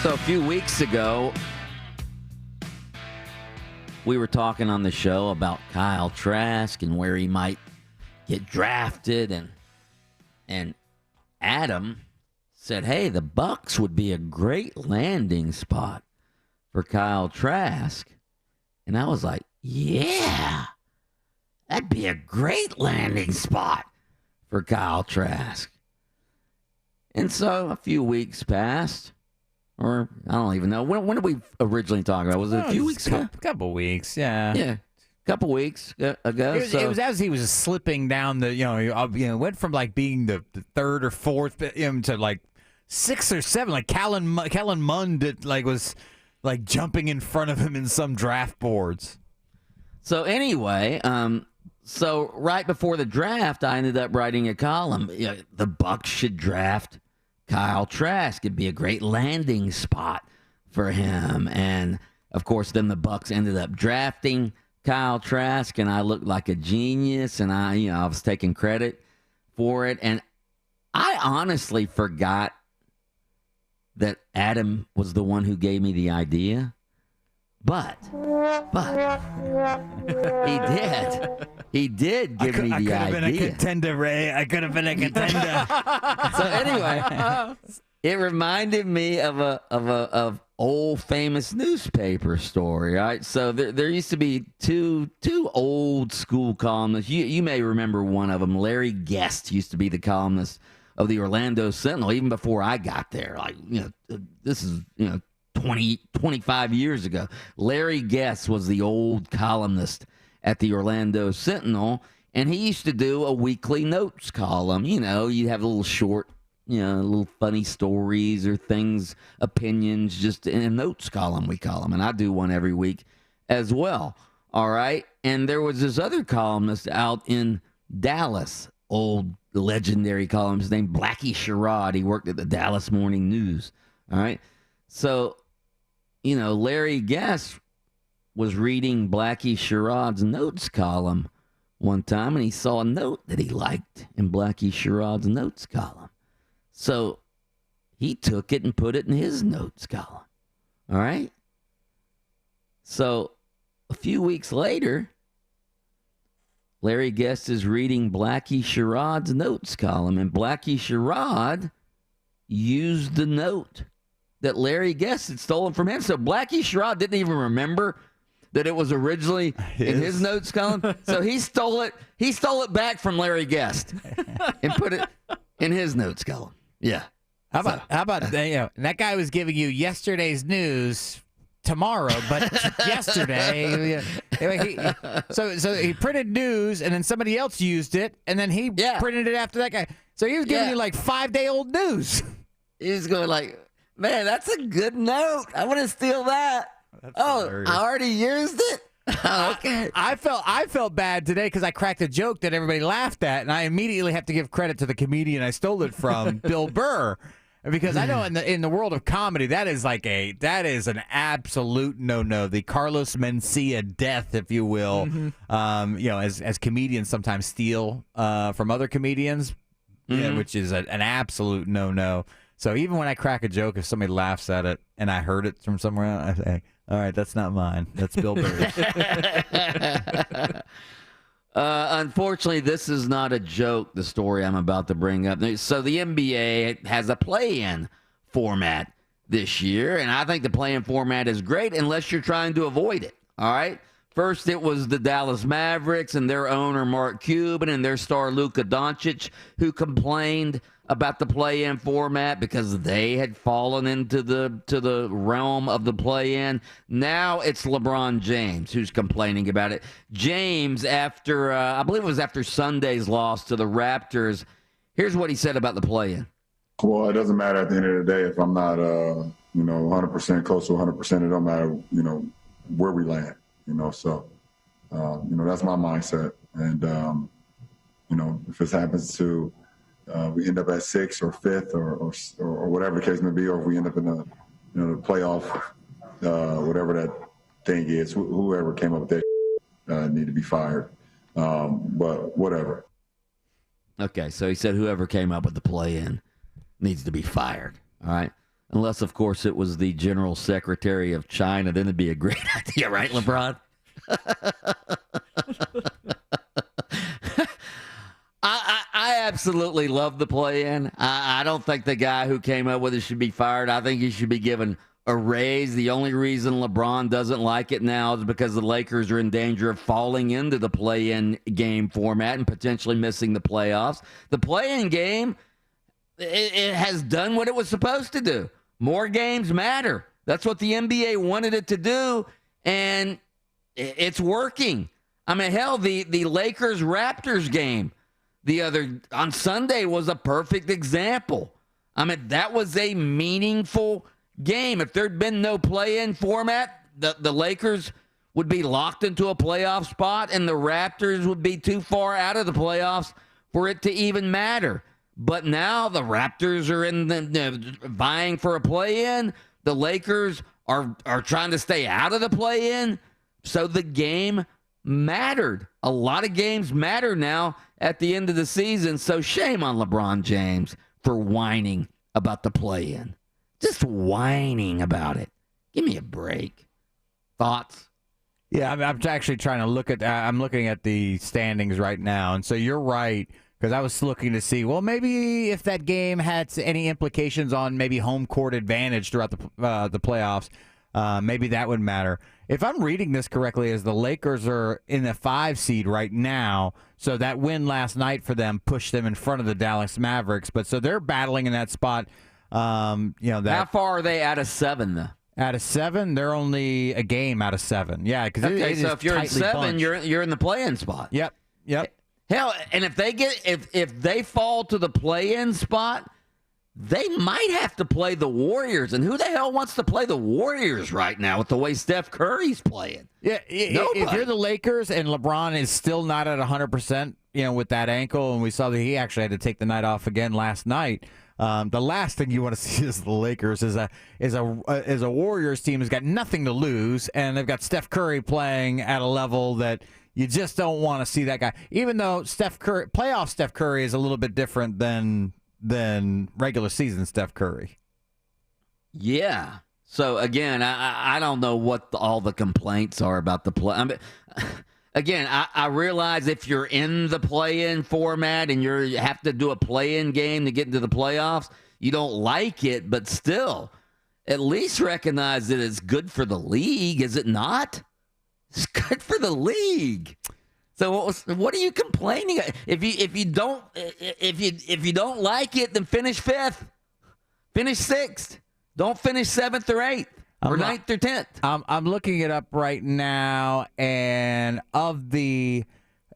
So a few weeks ago, we were talking on the show about Kyle Trask and where he might get drafted, and Adam said, hey, the Bucs would be a great landing spot for Kyle Trask. And I was like, yeah, that'd be a great landing spot for Kyle Trask. And so a few weeks passed. Or I don't even know. When did we originally talk about? Was it a few weeks ago? A couple weeks, yeah. Yeah, a couple weeks ago. It was as he was slipping down the, went from like being the third or fourth to like 6 or 7. Like Kellen Mond was like jumping in front of him in some draft boards. So anyway, so right before the draft, I ended up writing a column. The Bucs should draft Kyle Trask. It'd be a great landing spot for him. And of course, then the Bucs ended up drafting Kyle Trask, and I looked like a genius, and I was taking credit for it. And I honestly forgot that Adam was the one who gave me the idea. But he did give me the idea. I could have been a contender, Ray. I could have been a contender. So anyway, it reminded me of old famous newspaper story. Right. So there used to be two old school columnists. You may remember one of them. Larry Guest used to be the columnist of the Orlando Sentinel even before I got there. Like this is 25 years ago. Larry Guest was the old columnist at the Orlando Sentinel, and he used to do a weekly notes column. You'd have a little short, little funny stories or things, opinions, just in a notes column, we call them. And I do one every week as well. All right. And there was this other columnist out in Dallas, old legendary columnist named Blackie Sherrod. He worked at the Dallas Morning News. All right. So, Larry Guest was reading Blackie Sherrod's notes column one time, and he saw a note that he liked in Blackie Sherrod's notes column. So he took it and put it in his notes column. All right? So a few weeks later, Larry Guest is reading Blackie Sherrod's notes column, and Blackie Sherrod used the note that Larry Guest had stolen from him. So Blackie Sherrod didn't even remember that it was originally in his notes column. So he stole it back from Larry Guest and put it in his notes column. Yeah. How about that guy was giving you yesterday's news tomorrow, but yesterday. So he printed news, and then somebody else used it, and then he printed it after that guy. So he was giving you like 5-day-old news. He was going like, man, that's a good note. I want to steal that. Hilarious. I already used it. Okay. I felt bad today because I cracked a joke that everybody laughed at, and I immediately have to give credit to the comedian I stole it from, Bill Burr, because I know in the world of comedy that is an absolute no. The Carlos Mencia death, if you will. Mm-hmm. As comedians sometimes steal from other comedians, which is an absolute no. So even when I crack a joke, if somebody laughs at it and I heard it from somewhere else, I say, all right, that's not mine. That's Bill Burr's. Unfortunately, this is not a joke, the story I'm about to bring up. So the NBA has a play-in format this year, and I think the play-in format is great unless you're trying to avoid it, all right? First, it was the Dallas Mavericks and their owner, Mark Cuban, and their star, Luka Doncic, who complained about the play-in format because they had fallen into the realm of the play-in. Now it's LeBron James who's complaining about it. James, after I believe it was after Sunday's loss to the Raptors, here's what he said about the play-in. Well, it doesn't matter at the end of the day if I'm not 100% close to 100%. It don't matter where we land. So that's my mindset. And if this happens to we end up at 6th or 5th or whatever the case may be, or if we end up in the playoff, whatever that thing is, whoever came up with that need to be fired. But whatever. Okay, so he said whoever came up with the play-in needs to be fired. All right. Unless, of course, it was the General Secretary of China. Then it'd be a great idea, right, LeBron? I absolutely love the play-in. I don't think the guy who came up with it should be fired. I think he should be given a raise. The only reason LeBron doesn't like it now is because the Lakers are in danger of falling into the play-in game format and potentially missing the playoffs. The play-in game, it has done what it was supposed to do. More games matter. That's what the NBA wanted it to do, and it's working. I mean, hell, the Lakers-Raptors game on Sunday was a perfect example. I mean, that was a meaningful game. If there'd been no play-in format, the Lakers would be locked into a playoff spot, and the Raptors would be too far out of the playoffs for it to even matter. But now the Raptors are in vying for a play-in. The Lakers are trying to stay out of the play-in. So the game mattered. A lot of games matter now at the end of the season. So shame on LeBron James for whining about the play-in. Just whining about it. Give me a break. Thoughts? Yeah, I'm actually trying to look at. I'm looking at the standings right now, and so you're right. Because I was looking to see, well, maybe if that game had any implications on maybe home court advantage throughout the playoffs, maybe that would matter. If I'm reading this correctly, as the Lakers are in the 5 seed right now, so that win last night for them pushed them in front of the Dallas Mavericks. But so they're battling in that spot. How far are they out of 7, though? Out of 7, they're only a game out of 7. Yeah, because so if you're in 7, you're in the play-in spot. Yep. Hell, and if they fall to the play-in spot, they might have to play the Warriors. And who the hell wants to play the Warriors right now with the way Steph Curry's playing? Yeah, if you're the Lakers and LeBron is still not at 100%, with that ankle, and we saw that he actually had to take the night off again last night. The last thing you want to see is the Lakers is a Warriors team who's got nothing to lose, and they've got Steph Curry playing at a level that you just don't want to see that guy. Even though playoff Steph Curry is a little bit different than regular season Steph Curry. Yeah. So again, I don't know what all the complaints are about the play. Again, I realize if you're in the play-in format and you have to do a play-in game to get into the playoffs, you don't like it, but still, at least recognize that it's good for the league, is it not? It's good for the league. So what are you complaining? If you don't like it, then finish 5th, finish 6th. Don't finish 7th or 8th. Or 9th or 10th. I'm looking it up right now, and of the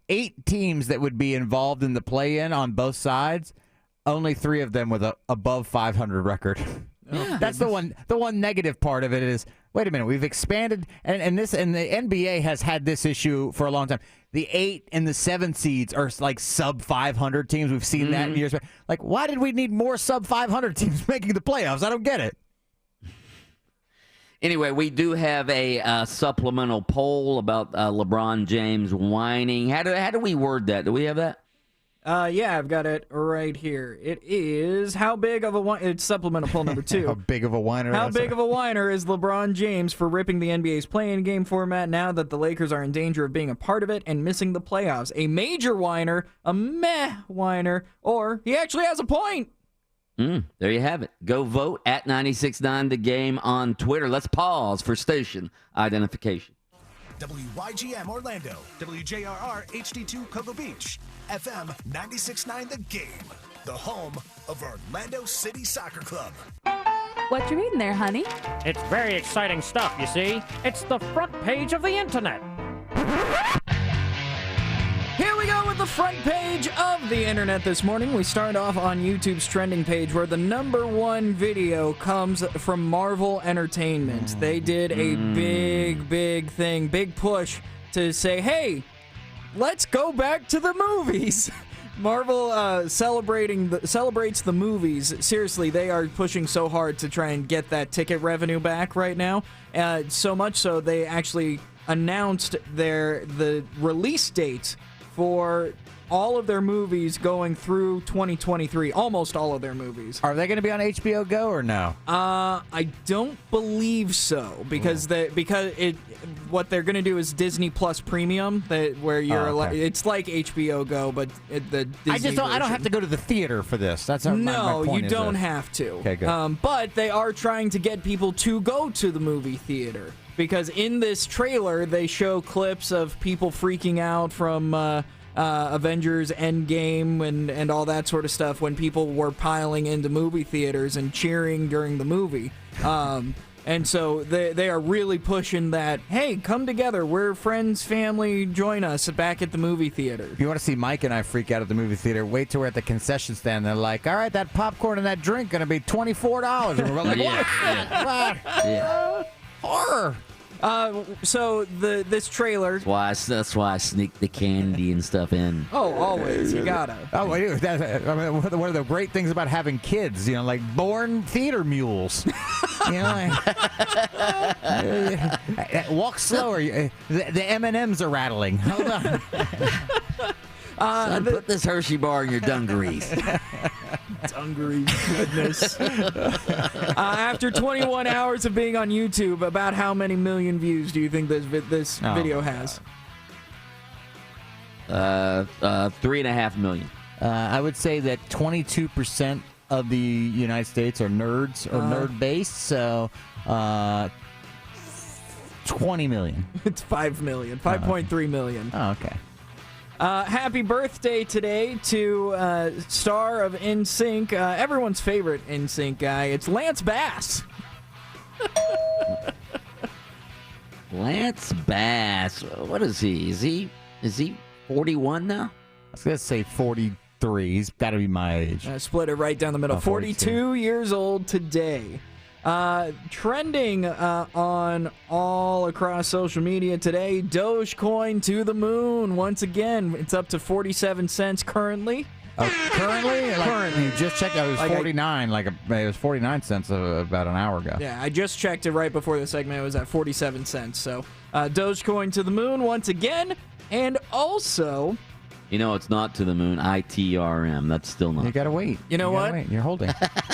8 teams that would be involved in the play-in on both sides, only 3 of them with a above 500 record. Oh, that's the one negative part of it is, wait a minute, we've expanded, and the NBA has had this issue for a long time. The 8 and the 7 seeds are like sub 500 teams. We've seen that in years. Like, why did we need more sub 500 teams making the playoffs? I don't get it. Anyway, we do have a supplemental poll about LeBron James whining. How do we word that? Do we have that? Yeah, I've got it right here. It is how big of a whiner? It's supplemental poll number 2. How big of a whiner? How big of a whiner is LeBron James for ripping the NBA's play-in game format now that the Lakers are in danger of being a part of it and missing the playoffs? A major whiner, a meh whiner, or he actually has a point. There you have it. Go vote at 96.9 The Game on Twitter. Let's pause for station identification. WYGM Orlando, WJRR HD2 Cocoa Beach, FM 96.9 The Game, the home of Orlando City Soccer Club. What you reading there, honey? It's very exciting stuff, you see. It's the front page of the internet. Here we go with the front page of the internet this morning. We start off on YouTube's trending page where the #1 video comes from Marvel Entertainment. They did a big thing, big push to say, hey, let's go back to the movies. Marvel celebrates the movies. Seriously, they are pushing so hard to try and get that ticket revenue back right now. So much so they actually announced the release date for all of their movies going through 2023. Almost all of their movies. Are they going to be on HBO Go or no? I don't believe so because what they're going to do is Disney Plus Premium, where you're it's like HBO Go, but the Disney I don't have to go to the theater for this. That's my point. You don't have to. Okay, good. But they are trying to get people to go to the movie theater because in this trailer they show clips of people freaking out from Avengers Endgame and all that sort of stuff when people were piling into movie theaters and cheering during the movie. And so they are really pushing that, hey, come together. We're friends, family, join us back at the movie theater. If you want to see Mike and I freak out at the movie theater, wait till we're at the concession stand. They're like, all right, that popcorn and that drink going to be $24. And we're like, what? Horror. So this trailer. That's why I sneak the candy and stuff in. Oh, always. You gotta. Oh, I mean, one of the great things about having kids, like born theater mules. Walk slower. The M&Ms are rattling. Hold on. Son, put this Hershey bar in your dungarees. Dungarees, goodness. After 21 hours of being on YouTube, about how many million views do you think this video has? 3.5 million. I would say that 22% of the United States are nerds or nerd-based, so 20 million. It's 5 million, 5.3 million. Oh, okay. Happy birthday today to star of NSYNC, everyone's favorite NSYNC guy. It's Lance Bass. Lance Bass. What is he? Is he 41 now? I was going to say 43. He's got to be my age. Split it right down the middle. 42 years old today. Trending on all across social media today, Dogecoin to the moon. Once again, it's up to 47 cents currently. Currently, you just checked. It was 49. It was 49 cents about an hour ago. Yeah, I just checked it right before the segment. It was at 47 cents. So, Dogecoin to the moon once again, and also. It's not to the moon. ITRM. That's still not. You gotta wait. You know what? You're holding.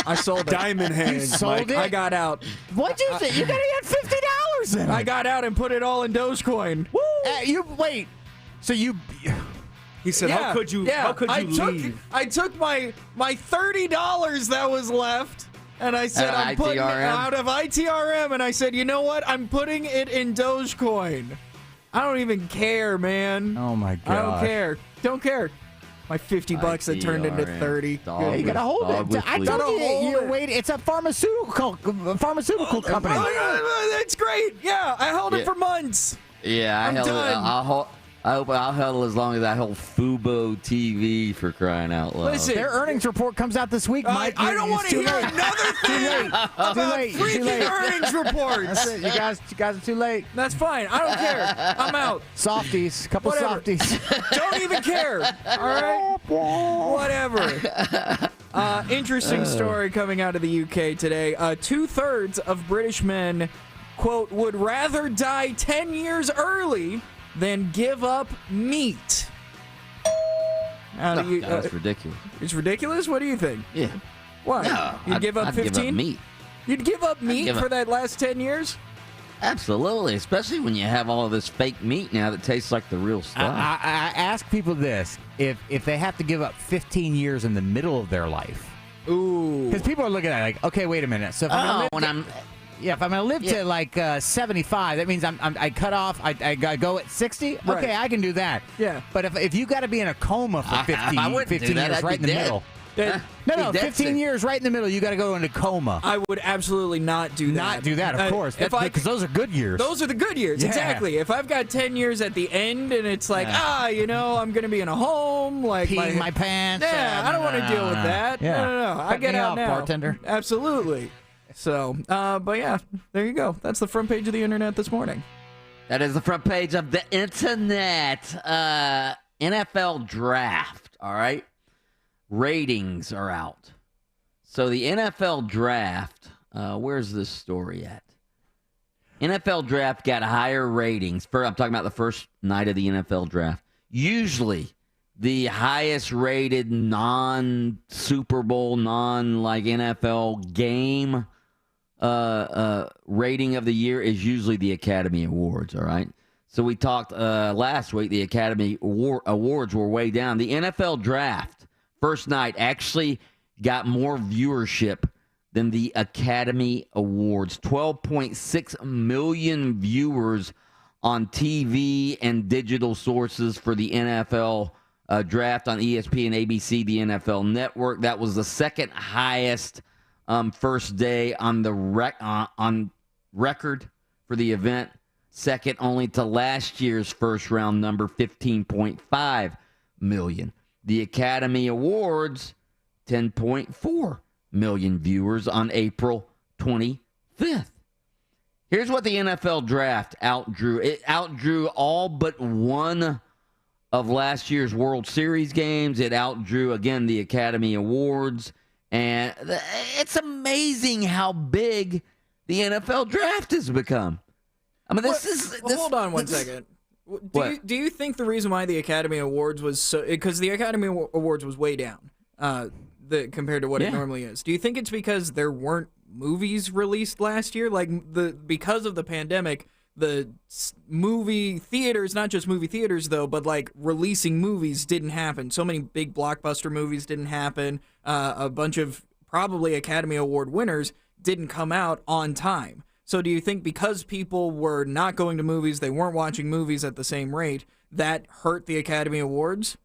I sold it. Diamond hands. Sold it. I got out. What'd you say? You gotta get $50 in it. I got out and put it all in Dogecoin. Woo! You wait. So you. He said, "How could you? Yeah. How could you leave?" I took my $30 that was left. And I said, I'm putting it out of ITRM. And I said, you know what? I'm putting it in Dogecoin. I don't even care, man. Oh, my God. I don't care. Don't care. My $50 that turned into 30. Yeah, you gotta hold it. I told you, wait. It's a pharmaceutical company. That's great. Yeah, I held it for months. Yeah, I held it. I hope I'll held as long as I hold Fubo TV, for crying out loud. Listen, their earnings report comes out this week, Mike. I don't want to hear another thing about freaking earnings reports. That's it. You guys are too late. That's fine. I don't care. I'm out. Softies. Couple softies. Don't even care. All right? Whatever. Interesting story coming out of the UK today. 2/3 of British men, quote, would rather die 10 years early than give up meat. That's ridiculous. It's ridiculous? What do you think? Yeah. Why? No, You'd give up 15? Give up meat. You'd give up meat for that last 10 years? Absolutely, especially when you have all of this fake meat now that tastes like the real stuff. I ask people this. If they have to give up 15 years in the middle of their life. Ooh. Because people are looking at it like, okay, wait a minute. So if I'm going to live to like 75, that means I cut off. I go at 60. Right. Okay, I can do that. Yeah. But if you got to be in a coma for 15 years, right in the middle. No, 15 years right in the middle. You got to go into coma. I would absolutely not do that. Not do that, of course. Because those are good years. Those are the good years, exactly. If I've got 10 years at the end and it's like, I'm going to be in a home, like peeing my pants. Yeah, I don't want to deal with that. Yeah. No. I get out now, bartender. Absolutely. So, but yeah, there you go. That's the front page of the internet this morning. That is the front page of the internet. NFL draft, all right? Ratings are out. So the NFL draft, where's this story at? NFL draft got higher ratings. I'm talking about the first night of the NFL draft. Usually the highest rated non-Super Bowl, non-like NFL game rating of the year is usually the Academy Awards, all right? So we talked last week, the Academy Awards were way down. The NFL Draft, first night, actually got more viewership than the Academy Awards. 12.6 million viewers on TV and digital sources for the NFL Draft on ESPN, ABC, the NFL Network. That was the second highest first day on the on record for the event. Second only to last year's first round number, 15.5 million. The Academy Awards, 10.4 million viewers on April 25th. Here's what the NFL Draft outdrew. It outdrew all but one of last year's World Series games. It outdrew, again, the Academy Awards. And it's amazing how big the NFL Draft has become. I mean, hold on one second. Do you think the reason why the Academy Awards was so... Because the Academy Awards was way down compared to what it normally is. Do you think it's because there weren't movies released last year? Like, because of the pandemic, the movie theaters, not just movie theaters, though, but, like, releasing movies didn't happen. So many big blockbuster movies didn't happen. A bunch of probably Academy Award winners didn't come out on time. So do you think because people were not going to movies, they weren't watching movies at the same rate, that hurt the Academy Awards?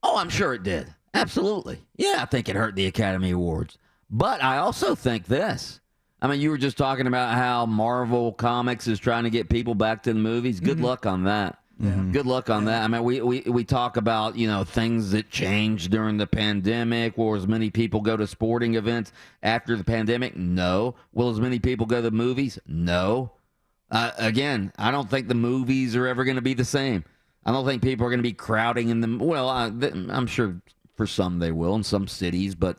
Oh, I'm sure it did. Absolutely. Yeah, I think it hurt the Academy Awards. But I also think this. I mean, you were just talking about how Marvel Comics is trying to get people back to the movies. Good luck on that. Yeah. Good luck on that. I mean, we talk about, things that changed during the pandemic. Will as many people go to sporting events after the pandemic? No. Will as many people go to the movies? No. Again, I don't think the movies are ever going to be the same. I don't think people are going to be crowding in them. Well, I'm sure for some they will in some cities, but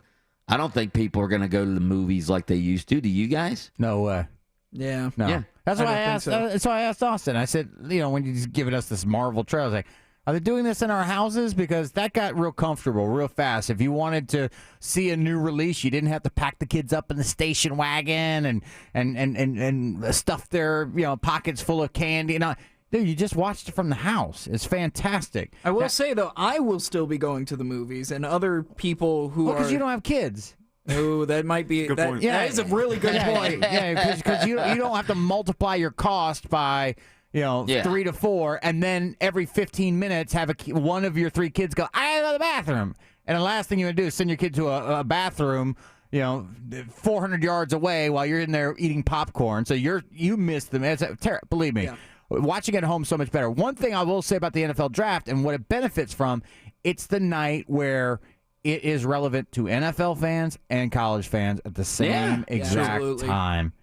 I don't think people are going to go to the movies like they used to. Do you guys? No way. Yeah. No. Yeah. That's why I asked. That's why I asked Austin. I said, when you're giving us this Marvel trail, I was like, are they doing this in our houses? Because that got real comfortable real fast. If you wanted to see a new release, you didn't have to pack the kids up in the station wagon and stuff their pockets full of candy. Dude, you just watched it from the house. It's fantastic. I will say, though, I will still be going to the movies, and other people who are... because you don't have kids. Oh, that might be... That is a really good point. Yeah, because you don't have to multiply your cost by... 3 to 4, and then every 15 minutes have one of your 3 kids go, I gotta go to the bathroom. And the last thing you want to do is send your kid to a bathroom, 400 yards away while you're in there eating popcorn. So you miss them. Believe me. Yeah. Watching at home so much better. One thing I will say about the NFL Draft and what it benefits from, it's the night where it is relevant to NFL fans and college fans at the same exact time.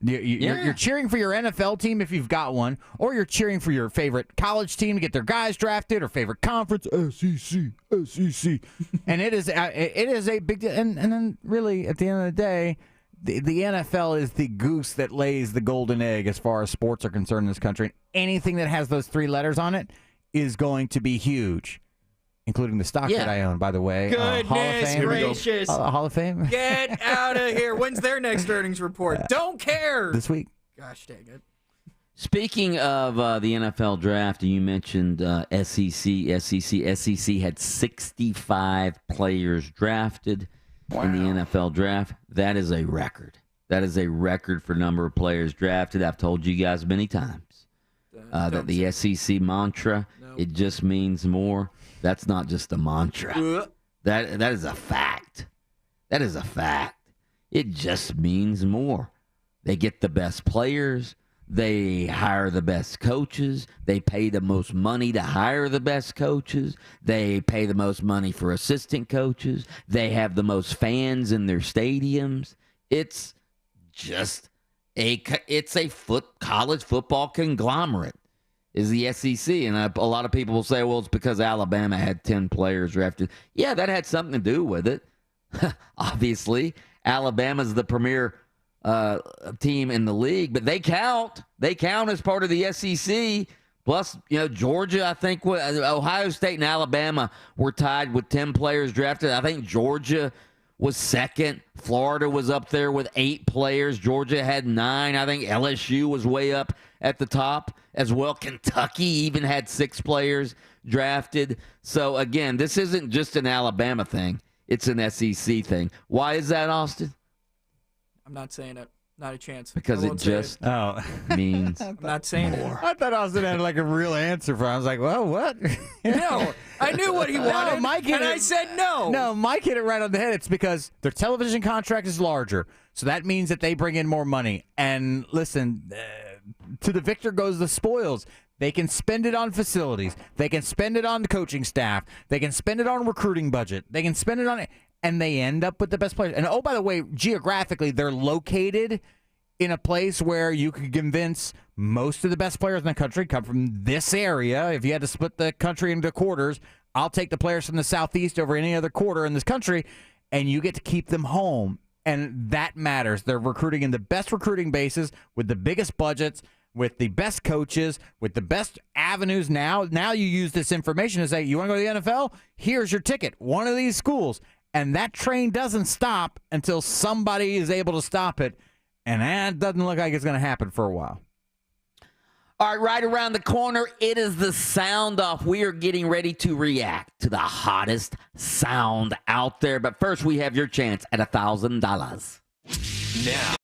You're cheering for your NFL team if you've got one, or you're cheering for your favorite college team to get their guys drafted, or favorite conference, SEC. And it is a big deal. And then really, at the end of the day, the NFL is the goose that lays the golden egg as far as sports are concerned in this country. Anything that has those 3 letters on it is going to be huge, including the stock that I own, by the way. Goodness Hall of Fame. gracious. Hall of Fame. Get out of here. When's their next earnings report? Don't care. This week. Gosh dang it. Speaking of the NFL Draft, you mentioned SEC. SEC had 65 players drafted in the NFL Draft. That is a record. That is a record for number of players drafted. I've told you guys many times that the SEC mantra, it just means more. That's not just a mantra. That is a fact. That is a fact. It just means more. They get the best players. They hire the best coaches. They pay the most money to hire the best coaches. They pay the most money for assistant coaches. They have the most fans in their stadiums. It's just college football conglomerate is the SEC. And a lot of people will say, well, it's because Alabama had 10 players drafted. Yeah, that had something to do with it. Obviously, Alabama's the premier team in the league, but they count. They count as part of the SEC. Plus, Georgia, I think, Ohio State and Alabama were tied with 10 players drafted. I think Georgia was second. Florida was up there with 8 players. Georgia had 9. I think LSU was way up at the top as well. Kentucky even had 6 players drafted. So, again, this isn't just an Alabama thing. It's an SEC thing. Why is that, Austin? I'm not saying it. Not a chance. Because it just means I'm not saying it. I thought Austin had like a real answer for it. I was like, well, what? No, I knew what he wanted, I said no. No, Mike hit it right on the head. It's because their television contract is larger, so that means that they bring in more money. And listen, to the victor goes the spoils. They can spend it on facilities. They can spend it on the coaching staff. They can spend it on recruiting budget. They can spend it on it. And they end up with the best players. And, oh, by the way, geographically, they're located in a place where you could convince most of the best players in the country come from this area. If you had to split the country into quarters, I'll take the players from the Southeast over any other quarter in this country, and you get to keep them home. And that matters. They're recruiting in the best recruiting bases with the biggest budgets, with the best coaches, with the best avenues. Now you use this information to say, you want to go to the NFL? Here's your ticket. One of these schools. And that train doesn't stop until somebody is able to stop it. And that doesn't look like it's going to happen for a while. All right, right around the corner, it is the sound off. We are getting ready to react to the hottest sound out there. But first, we have your chance at $1,000. Now.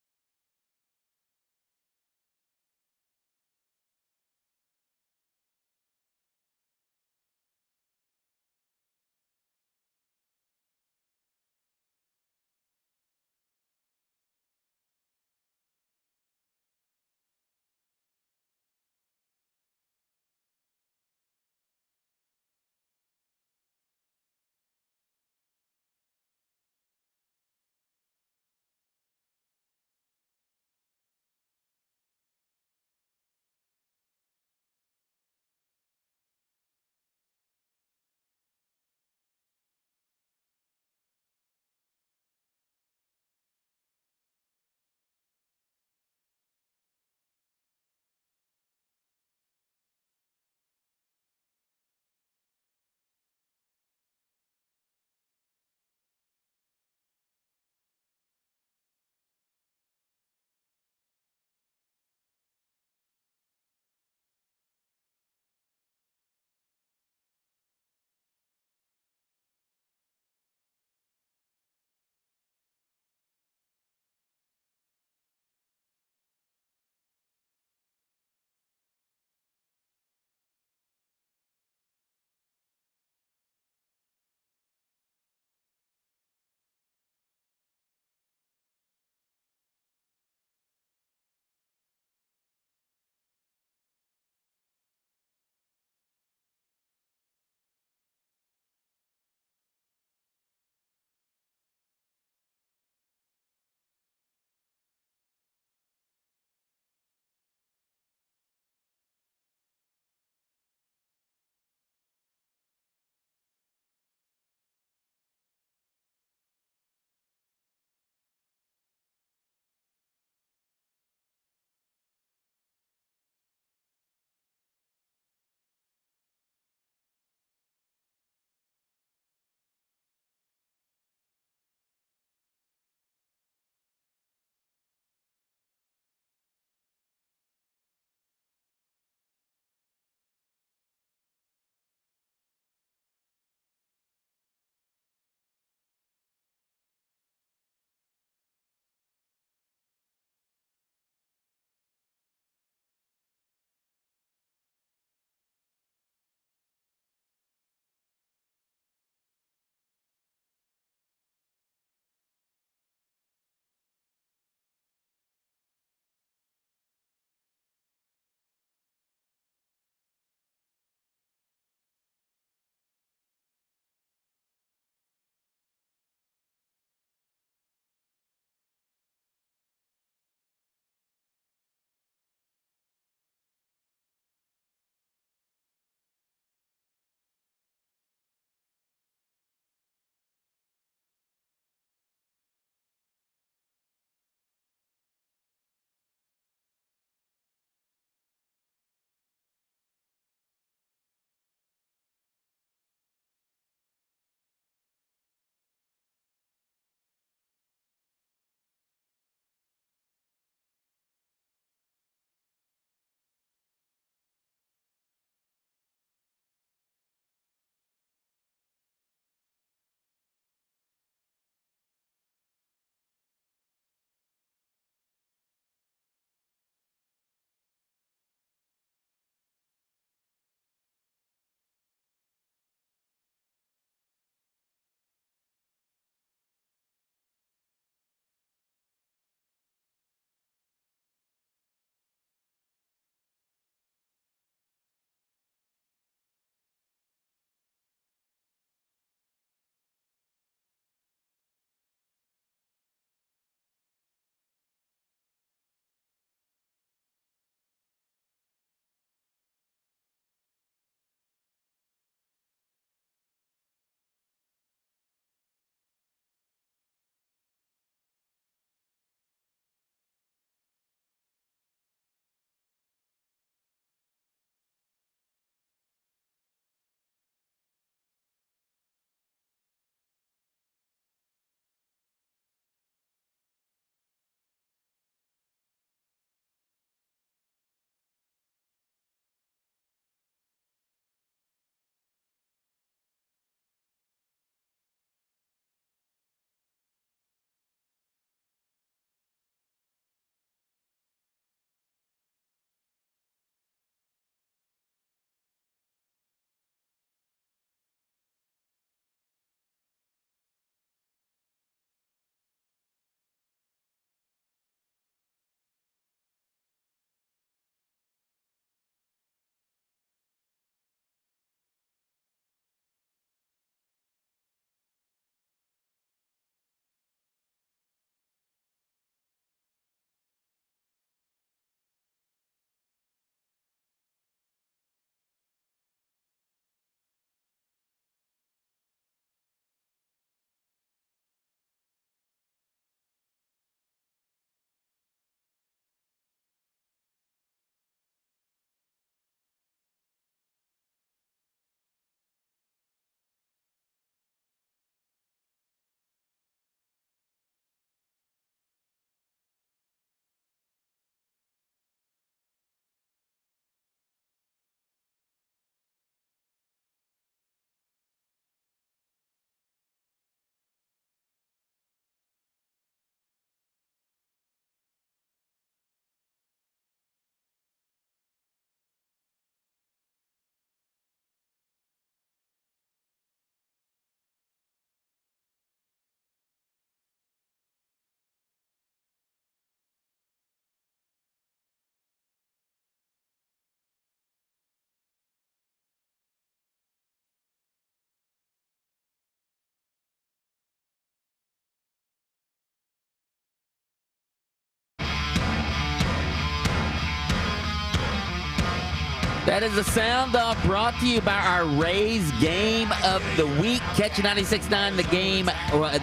That is the sound off brought to you by our Rays Game of the Week. Catch 96.9 the game,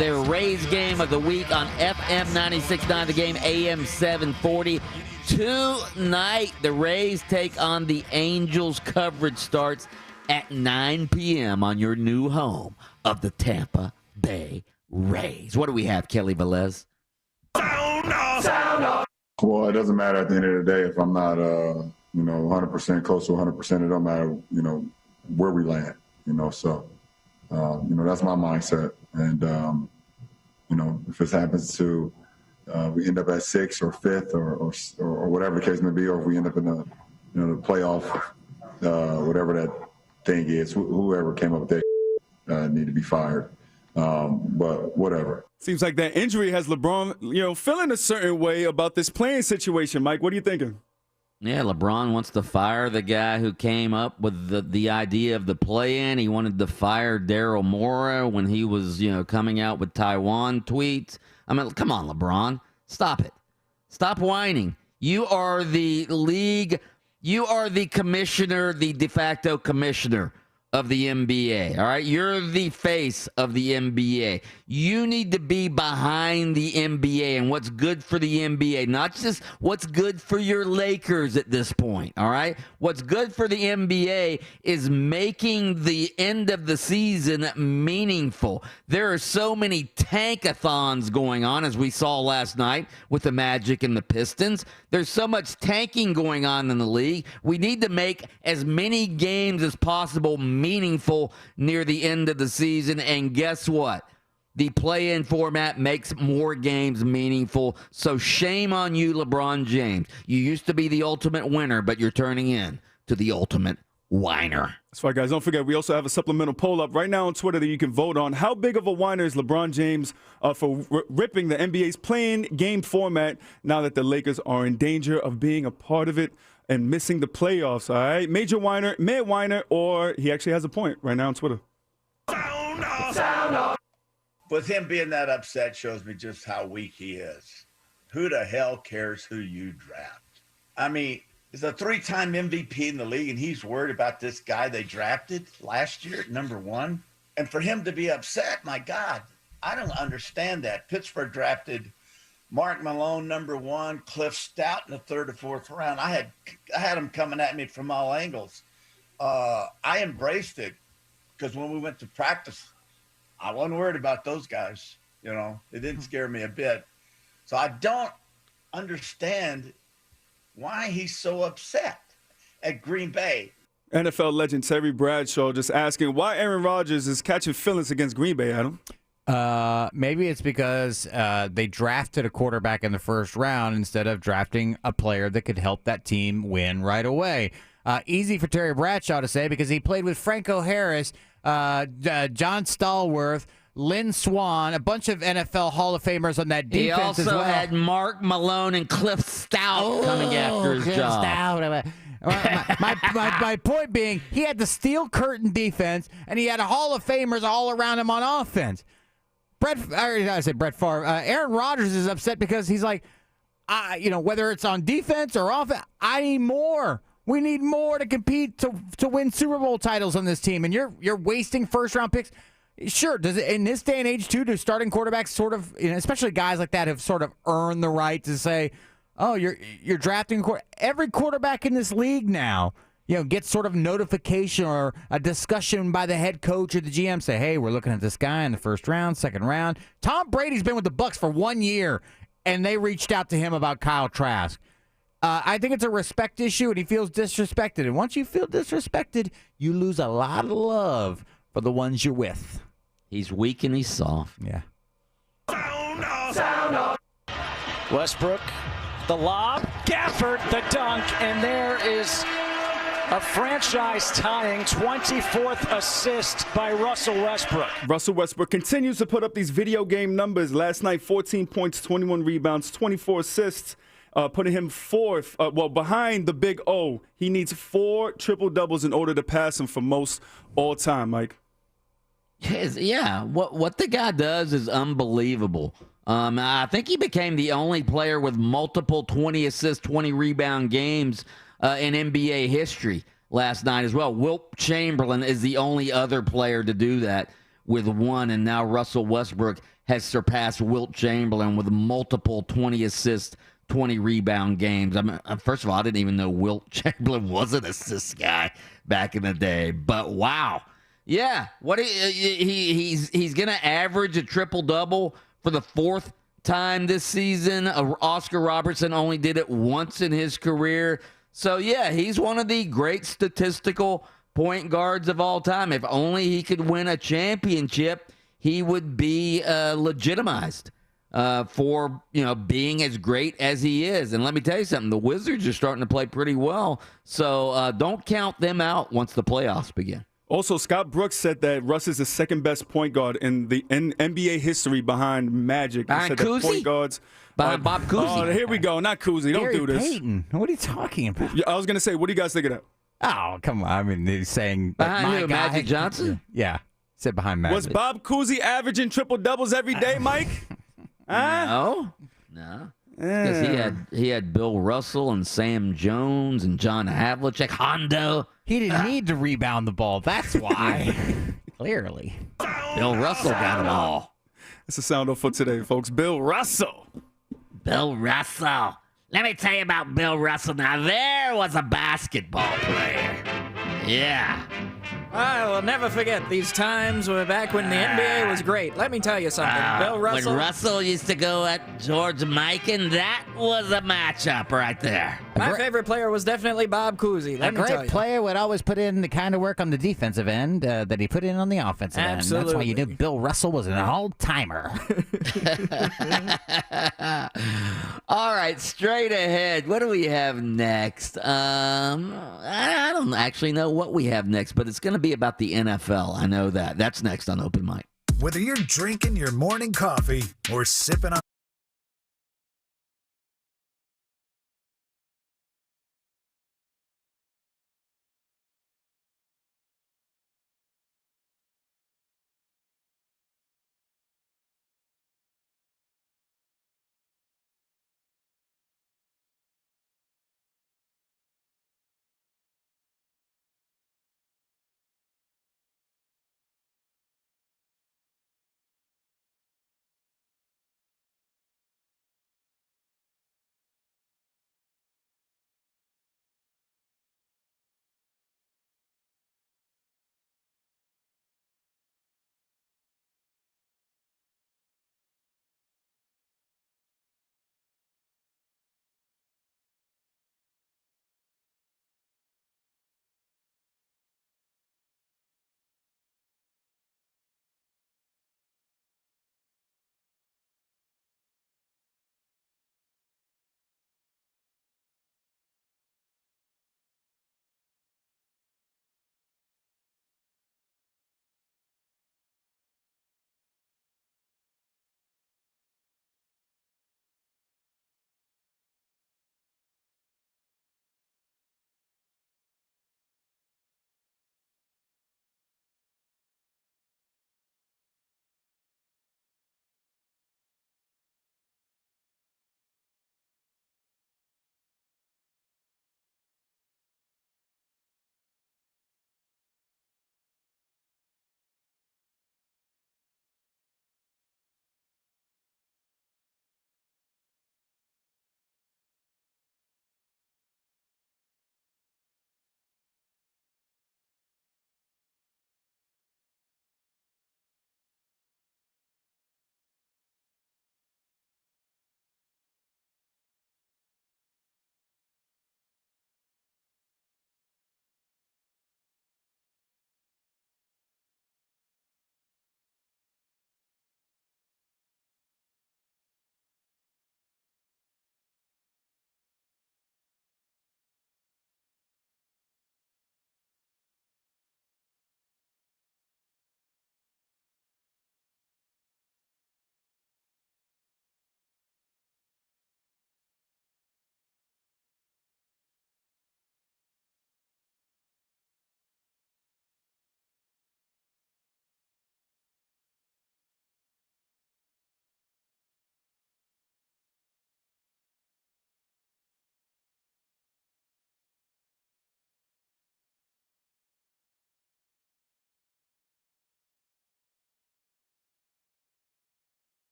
their Rays Game of the Week on FM 96.9 the game, AM 740. Tonight, the Rays take on the Angels. Coverage starts at 9 p.m. on your new home of the Tampa Bay Rays. What do we have, Kelly Velez? Sound off. Well, it doesn't matter at the end of the day if I'm not 100% close to 100%. It don't matter, where we land, So, that's my mindset. And, if this happens to we end up at 6th or 5th or whatever the case may be, or if we end up in the playoff, whatever that thing is, whoever came up with that need to be fired. But whatever. Seems like that injury has LeBron, feeling a certain way about this playing situation. Mike, what are you thinking? Yeah, LeBron wants to fire the guy who came up with the idea of the play-in. He wanted to fire Daryl Morey when he was, coming out with Taiwan tweets. I mean, come on, LeBron. Stop it. Stop whining. You are the league. You are the commissioner, the de facto commissioner of the NBA, all right? You're the face of the NBA. You need to be behind the NBA and what's good for the NBA, not just what's good for your Lakers at this point, all right? What's good for the NBA is making the end of the season meaningful. There are so many tankathons going on, as we saw last night with the Magic and the Pistons. There's so much tanking going on in the league. We need to make as many games as possible meaningful near the end of the season, and guess what? The play-in format makes more games meaningful, so shame on you, LeBron James. You used to be the ultimate winner, but you're turning in to the ultimate whiner. That's right, guys. Don't forget, we also have a supplemental poll up right now on Twitter that you can vote on. How big of a whiner is LeBron James for ripping the NBA's play-in game format now that the Lakers are in danger of being a part of it and missing the playoffs, all right? Major whiner, mid whiner, or he actually has a point right now on Twitter. Sound off. Sound off. With him being that upset shows me just how weak he is. Who the hell cares who you draft? I mean, he's a 3-time MVP in the league, and he's worried about this guy they drafted last year at number 1. And for him to be upset, my God, I don't understand that. Pittsburgh drafted Mark Malone, number 1, Cliff Stout in the 3rd or 4th round. I had him coming at me from all angles. I embraced it because when we went to practice, I wasn't worried about those guys. It didn't scare me a bit. So I don't understand why he's so upset at Green Bay. NFL legend Terry Bradshaw just asking why Aaron Rodgers is catching feelings against Green Bay, Adam. Maybe it's because they drafted a quarterback in the first round instead of drafting a player that could help that team win right away. Easy for Terry Bradshaw to say because he played with Franco Harris, John Stallworth, Lynn Swann, a bunch of NFL Hall of Famers on that defense as well. He also had Mark Malone and Cliff Stout coming after his job. Stout. My point being, he had the steel curtain defense, and he had a Hall of Famers all around him on offense. Brett Favre. Aaron Rodgers is upset because he's like, whether it's on defense or offense, I need more. We need more to compete to win Super Bowl titles on this team, and you're wasting first-round picks. Sure, does it in this day and age too? Do starting quarterbacks sort of, especially guys like that, have sort of earned the right to say, "Oh, you're drafting every quarterback in this league now." Gets sort of notification or a discussion by the head coach or the GM. Say, "Hey, we're looking at this guy in the first round, second round." Tom Brady's been with the Bucs for 1 year, and they reached out to him about Kyle Trask. I think it's a respect issue, and he feels disrespected. And once you feel disrespected, you lose a lot of love for the ones you're with. He's weak and he's soft. Yeah. Sound off. Sound off. Westbrook, the lob, Gafford, the dunk, and there is a franchise-tying 24th assist by Russell Westbrook. Russell Westbrook continues to put up these video game numbers. Last night, 14 points, 21 rebounds, 24 assists. Putting him fourth, behind the Big O. He needs 4 triple-doubles in order to pass him for most all-time, Mike. Yeah, what the guy does is unbelievable. I think he became the only player with multiple 20 assist, 20 rebound games in NBA history. last night as well. Wilt Chamberlain is the only other player to do that with 1, and now Russell Westbrook has surpassed Wilt Chamberlain with multiple 20 assists, 20 rebound games. I mean, first of all, I didn't even know Wilt Chamberlain was an assist guy back in the day, but wow. Yeah, he's going to average a triple-double for the 4th time this season. Oscar Robertson only did it once in his career. So, yeah, he's one of the great statistical point guards of all time. If only he could win a championship, he would be legitimized for being as great as he is. And let me tell you something, the Wizards are starting to play pretty well. So don't count them out once the playoffs begin. Also, Scott Brooks said that Russ is the second best point guard in the NBA history behind Magic. Behind Cousy? Point guards. Behind Bob Cousy. Oh, here we go. Not Cousy. Don't do this. Payton. What are you talking about? Yeah, I was going to say, what do you guys think of that? Oh, come on. I mean, he's saying behind my who, guy. Magic Johnson? Yeah. He said behind Magic. Was Bob Cousy averaging triple-doubles every day, Mike? No. Because he had Bill Russell and Sam Jones and John Havlicek, Hondo. He didn't need to rebound the ball. That's why. Clearly. Bill Russell got it all. That's the sound off for today, folks. Bill Russell. Bill Russell. Let me tell you about Bill Russell. Now, there was a basketball player. Yeah. I will never forget these times back when the NBA was great. Let me tell you something. Bill Russell. When Russell used to go at George Mikan, that was a matchup right there. My favorite player was definitely Bob Cousy. Let A me tell great you. player would always put in the kind of work on the defensive end that he put in on the offensive end. That's why you knew Bill Russell was an all-timer. All right, straight ahead. What do we have next? I don't actually know what we have next, but it's going to be about the NFL. I know that. That's next on Open Mic. Whether you're drinking your morning coffee or sipping on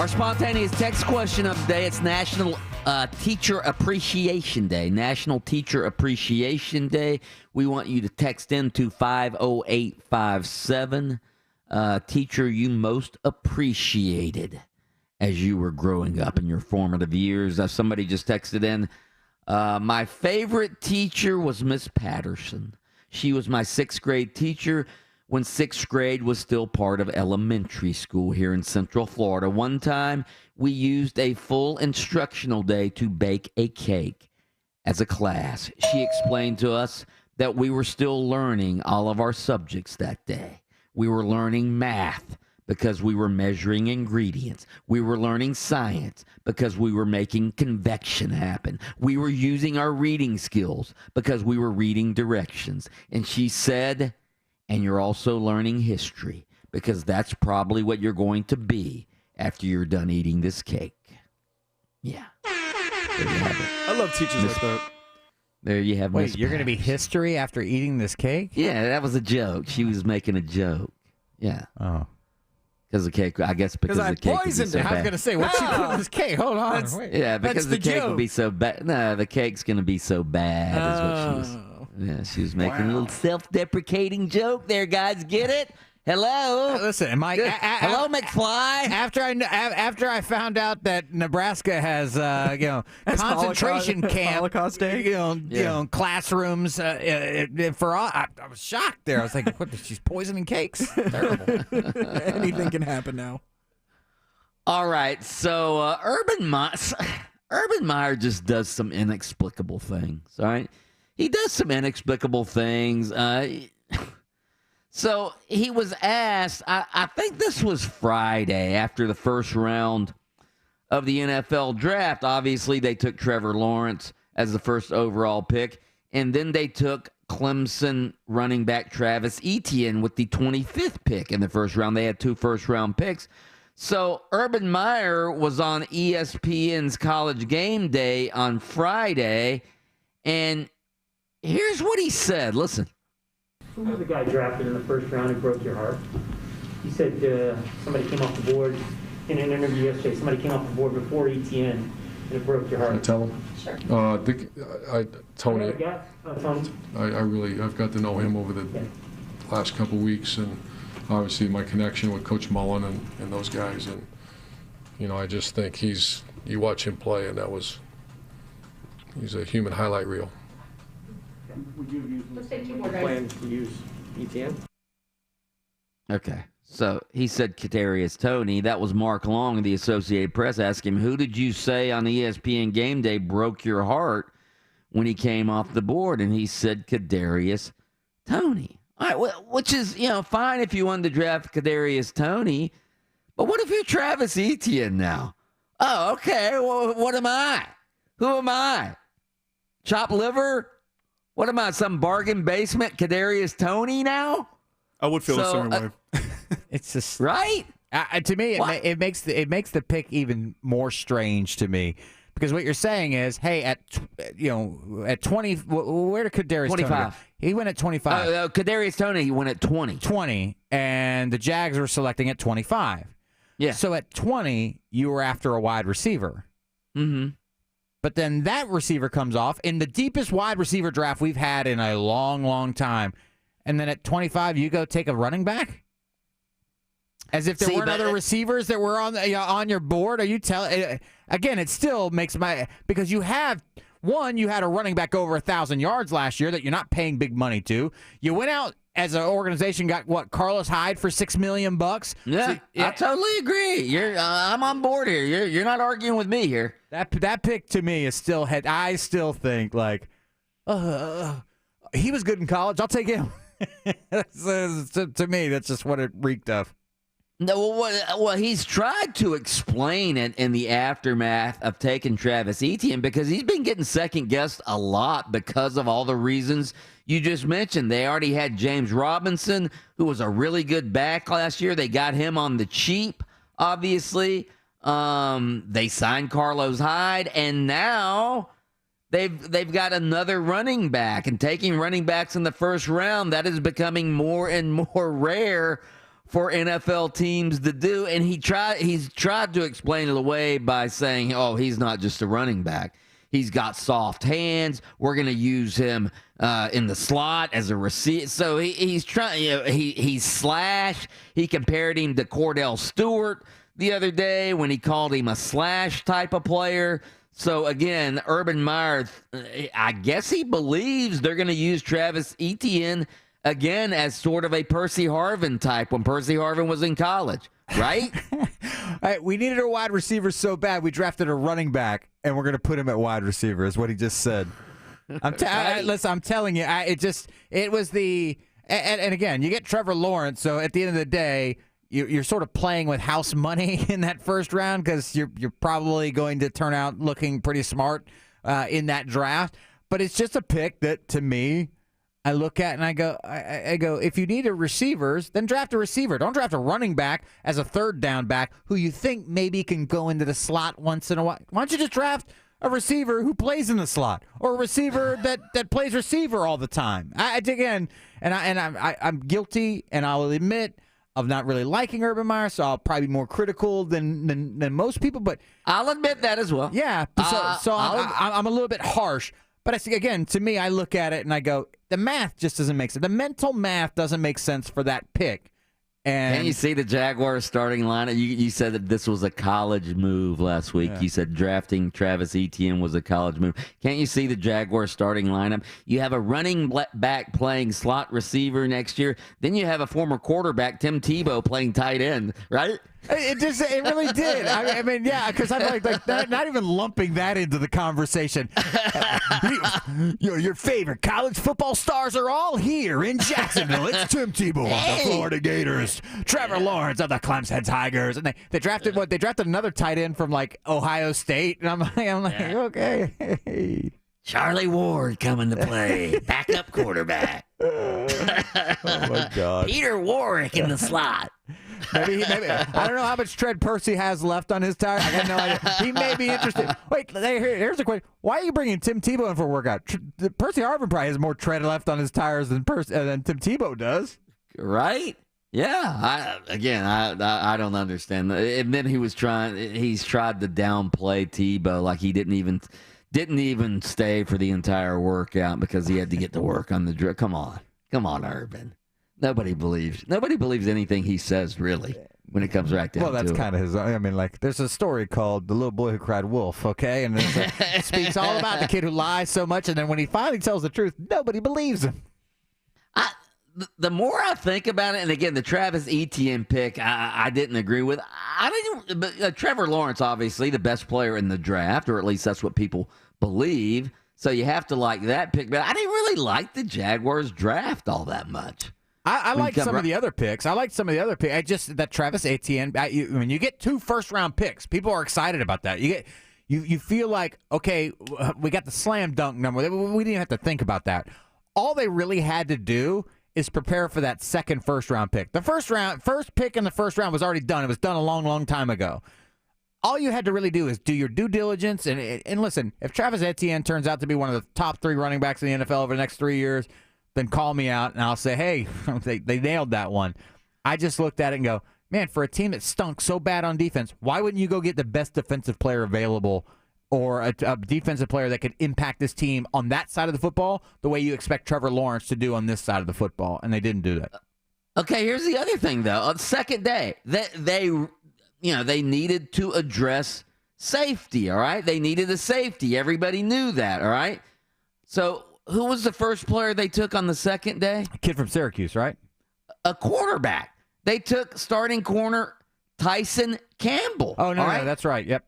Our spontaneous text question of the day, it's National Teacher Appreciation Day. National Teacher Appreciation Day. We want you to text in to 50857. Teacher you most appreciated as you were growing up in your formative years. Somebody just texted in, my favorite teacher was Miss Patterson. She was my 6th grade teacher when 6th grade was still part of elementary school here in Central Florida. One time, we used a full instructional day to bake a cake as a class. She explained to us that we were still learning all of our subjects that day. We were learning math because we were measuring ingredients. We were learning science because we were making convection happen. We were using our reading skills because we were reading directions. And she said, and you're also learning history because that's probably what you're going to be after you're done eating this cake. Yeah. There you have it. I love teachers like that. There you have. Wait, you're going to be history after eating this cake? Yeah, that was a joke. She was making a joke. Yeah. Oh. Because the cake, I guess because the cake would be so bad. I was going to say, what's she put in this cake? Hold on. Wait. Yeah, because the cake joke. would be so bad. No, the cake's going to be so bad is what she was. Yeah, she was making a little self-deprecating joke there, guys. Get it? Hello. Listen, hello, McFly. After I found out that Nebraska has concentration camp, Holocaust Day, classrooms for all. I was shocked there. I was like, what? She's poisoning cakes. Terrible. Anything can happen now. All right, so Urban Meyer just does some inexplicable things. All right, he does some inexplicable things. So he was asked, I think this was Friday after the first round of the NFL draft. Obviously, they took Trevor Lawrence as the first overall pick, and then they took Clemson running back Travis Etienne with the 25th pick in the first round. They had 2 first-round picks. So Urban Meyer was on ESPN's College Game Day on Friday, and here's what he said. Listen. Who was the guy drafted in the first round who broke your heart? He said somebody came off the board in an interview yesterday. Somebody came off the board before Etienne, and it broke your heart. Can I tell him? Sure. Tony. Tony. I've got to know him over the last couple of weeks, and obviously my connection with Coach Mullen and those guys, and I just think you watch him play, and he's a human highlight reel. Would you use plan to use Etienne? Okay, so he said Kadarius Toney. That was Mark Long of the Associated Press. Asked him, who did you say on the ESPN Game Day broke your heart when he came off the board? And he said Kadarius Toney. All right, well, which is, fine if you wanted to draft Kadarius Toney, but what if you're Travis Etienne now? Oh, okay, well, what am I? Who am I? Chopped liver? What am I, some bargain basement Kadarius Toney now? I would feel the same way. It's just right. To me, it makes the pick even more strange to me, because what you're saying is, hey, at 20, where did Kadarius 25? Toney go? He went at 25. Kadarius Toney, he went at 20. 20, and the Jags were selecting at 25. Yeah. So at 20, you were after a wide receiver. Mm-hmm. But then that receiver comes off in the deepest wide receiver draft we've had in a long, long time. And then at 25, you go take a running back? As if there weren't other receivers that were on your board? Are you telling? Again, it still makes because you had a running back over 1,000 yards last year that you're not paying big money to. You went out as an organization, got Carlos Hyde for $6 million. Yeah, I totally agree. I'm on board here. You're not arguing with me here. That pick to me is still I still think he was good in college. I'll take him. To me, that's just what it reeked of. No, well, he's tried to explain it in the aftermath of taking Travis Etienne, because he's been getting second-guessed a lot because of all the reasons you just mentioned. They already had James Robinson, who was a really good back last year. They got him on the cheap, obviously. They signed Carlos Hyde, and now they've got another running back. And taking running backs in the first round, that is becoming more and more rare for NFL teams to do, and he's tried to explain it away by saying, oh, he's not just a running back. He's got soft hands. We're going to use him in the slot as a receiver. So he's trying, he's slash. He compared him to Cordell Stewart the other day when he called him a slash type of player. So, again, Urban Meyer, I guess he believes they're going to use Travis Etienne again as sort of a Percy Harvin type when Percy Harvin was in college, right? All right, we needed a wide receiver so bad we drafted a running back, and we're going to put him at wide receiver, is what he just said. Listen, I'm telling you, it was the and again, you get Trevor Lawrence, so at the end of the day, you're sort of playing with house money in that first round because you're probably going to turn out looking pretty smart in that draft. But it's just a pick that, to me, I look at and I go, if you need a receivers, then draft a receiver. Don't draft a running back as a third down back who you think maybe can go into the slot once in a while. Why don't you just draft a receiver who plays in the slot or a receiver that plays receiver all the time? I'm guilty, and I'll admit, of not really liking Urban Meyer, so I'll probably be more critical than most people. But I'll admit that as well. Yeah, so I'm a little bit harsh. But I see, again, to me, I look at it and I go, the math just doesn't make sense. The mental math doesn't make sense for that pick. And can you see the Jaguars starting lineup? You said that this was a college move last week. Yeah. You said drafting Travis Etienne was a college move. Can't you see the Jaguars starting lineup? You have a running back playing slot receiver next year. Then you have a former quarterback, Tim Tebow, playing tight end, right? It really did. I mean, yeah, because I'm like not even lumping that into the conversation. Your favorite college football stars are all here in Jacksonville. It's Tim Tebow of the Florida Gators, Trevor Lawrence of the Clemson Tigers, and they drafted They drafted another tight end from like Ohio State, and I'm like, okay. Charlie Ward coming to play, backup quarterback. Oh my God. Peter Warwick in the slot. Maybe I don't know how much tread Percy has left on his tire. I got no idea. He may be interested. Wait, here's a question. Why are you bringing Tim Tebow in for a workout? Percy Harvin probably has more tread left on his tires than Tim Tebow does. Right? Yeah. I don't understand. And then he's tried to downplay Tebow like he didn't even stay for the entire workout because he had to get to work on the drill. Come on, Urban. Nobody believes anything he says, really, when it comes right down to it. Well, that's kind of his. I mean, like, there's a story called "The Little Boy Who Cried Wolf," okay, and it speaks all about the kid who lies so much, and then when he finally tells the truth, nobody believes him. The more I think about it, and again, the Travis Etienne pick, I didn't agree with. But Trevor Lawrence, obviously, the best player in the draft, or at least that's what people believe. So you have to like that pick. But I didn't really like the Jaguars draft all that much. I like some of the other picks. I just that Travis Etienne. When you get 2 first-round picks, people are excited about that. You feel like, okay, we got the slam dunk number. We didn't have to think about that. All they really had to do is prepare for that second first-round pick. The first pick in the first round was already done. It was done a long, long time ago. All you had to really do is do your due diligence. And listen, if Travis Etienne turns out to be one of the top 3 running backs in the NFL over the next 3 years, then call me out and I'll say, hey, they nailed that one. I just looked at it and go, man, for a team that stunk so bad on defense, why wouldn't you go get the best defensive player available or a defensive player that could impact this team on that side of the football the way you expect Trevor Lawrence to do on this side of the football? And they didn't do that. Okay, here's the other thing, though. On the second day, they needed to address safety, all right? They needed a safety. Everybody knew that, all right? So who was the first player they took on the second day? A kid from Syracuse, right? A quarterback. They took starting corner Tyson Campbell. Oh, no, that's right. Yep.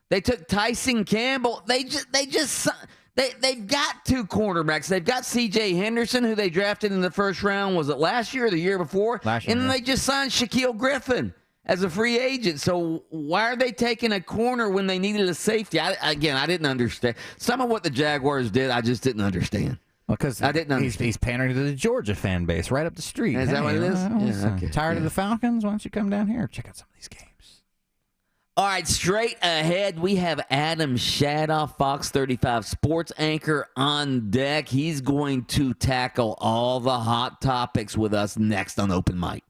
They took Tyson Campbell. They've got 2 quarterbacks. They've got C.J. Henderson, who they drafted in the first round. Was it last year or the year before? Last year. And then they just signed Shaquille Griffin as a free agent. So why are they taking a corner when they needed a safety? I didn't understand. Some of what the Jaguars did, I just didn't understand. Well, because I didn't understand. He's pandering to the Georgia fan base right up the street. Is that what it is? Yeah, okay. Tired of the Falcons? Why don't you come down here? Check out some of these games. All right, straight ahead, we have Adam Shadoff, Fox 35 sports anchor, on deck. He's going to tackle all the hot topics with us next on Open Mic.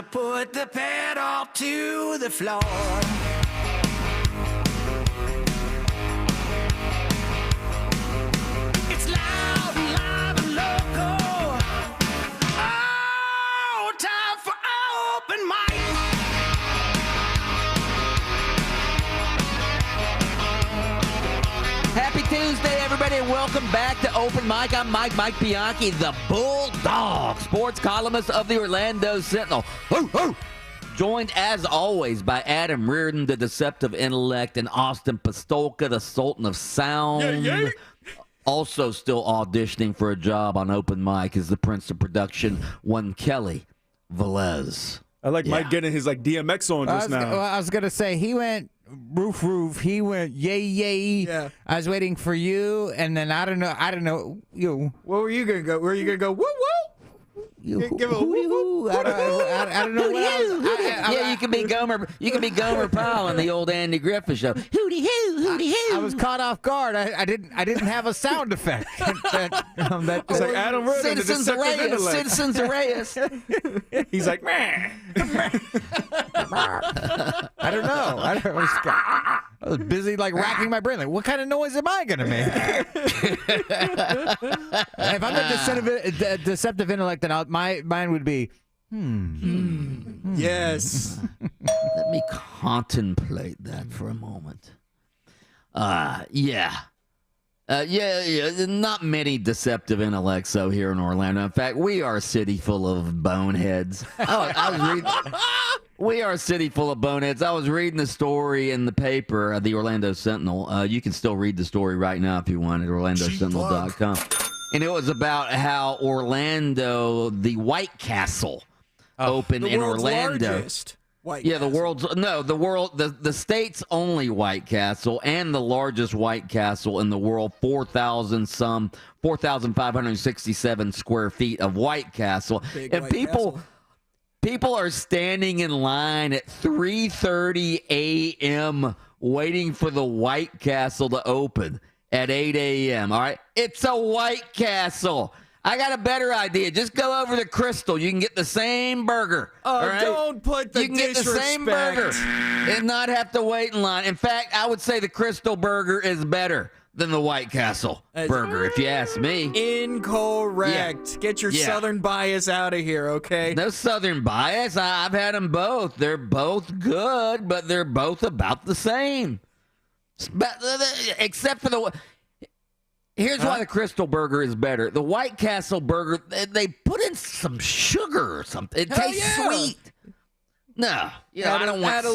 to put the pedal to the floor. It's loud and live and local. Oh, time for open mic. Happy Tuesday, everybody, and welcome back to Open Mic. I'm Mike Bianchi, the Bulldog, sports columnist of the Orlando Sentinel. Hoo, hoo. Joined, as always, by Adam Reardon, the deceptive intellect, and Austin Pastolka, the Sultan of Sound. Yeah, yeah. Also still auditioning for a job on Open Mic is the Prince of Production, one Kelly Velez. I like Mike getting his DMX on just now. I was going to say, he went roof. He went yay. Yeah. I was waiting for you, and then I don't know. You. Where were you going to go? Were you going to go, woo, woo? Give a woo. I don't know what you can be Gomer. You can be Gomer Pyle on the old Andy Griffith show. Hootie hoo, hootie hoo. I was caught off guard. I didn't have a sound effect. It's like Adam Reardon, the deceptive intellect. Citizens Arrayas. He's like, man. I don't know. I was busy racking my brain. Like, what kind of noise am I gonna make? If I'm a deceptive intellect, then mine would be, Yes. Let me contemplate that for a moment. Not many deceptive intellects here in Orlando. In fact, we are a city full of boneheads. We are a city full of boneheads. I was reading the story in the paper, the Orlando Sentinel. You can still read the story right now if you want at orlandosentinel.com. And it was about how Orlando, the White Castle, opened in Orlando. Largest White Castle. the state's only White Castle and the largest White Castle in the world, 4,567 square feet of White Castle. And people are standing in line at 3:30 a.m. waiting for the White Castle to open at 8 a.m. All right, it's a White Castle. I got a better idea. Just go over to Crystal. You can get the same burger. Oh, all right? Don't put the disrespect. You can get the same burger and not have to wait in line. In fact, I would say the Crystal burger is better than the White Castle burger, if you ask me. Incorrect. Yeah. Get your Southern bias out of here, okay? No Southern bias. I've had them both. They're both good, but they're both about the same. Except for the... Here's why the Crystal burger is better. The White Castle burger, they put in some sugar or something. It tastes sweet. No, I don't want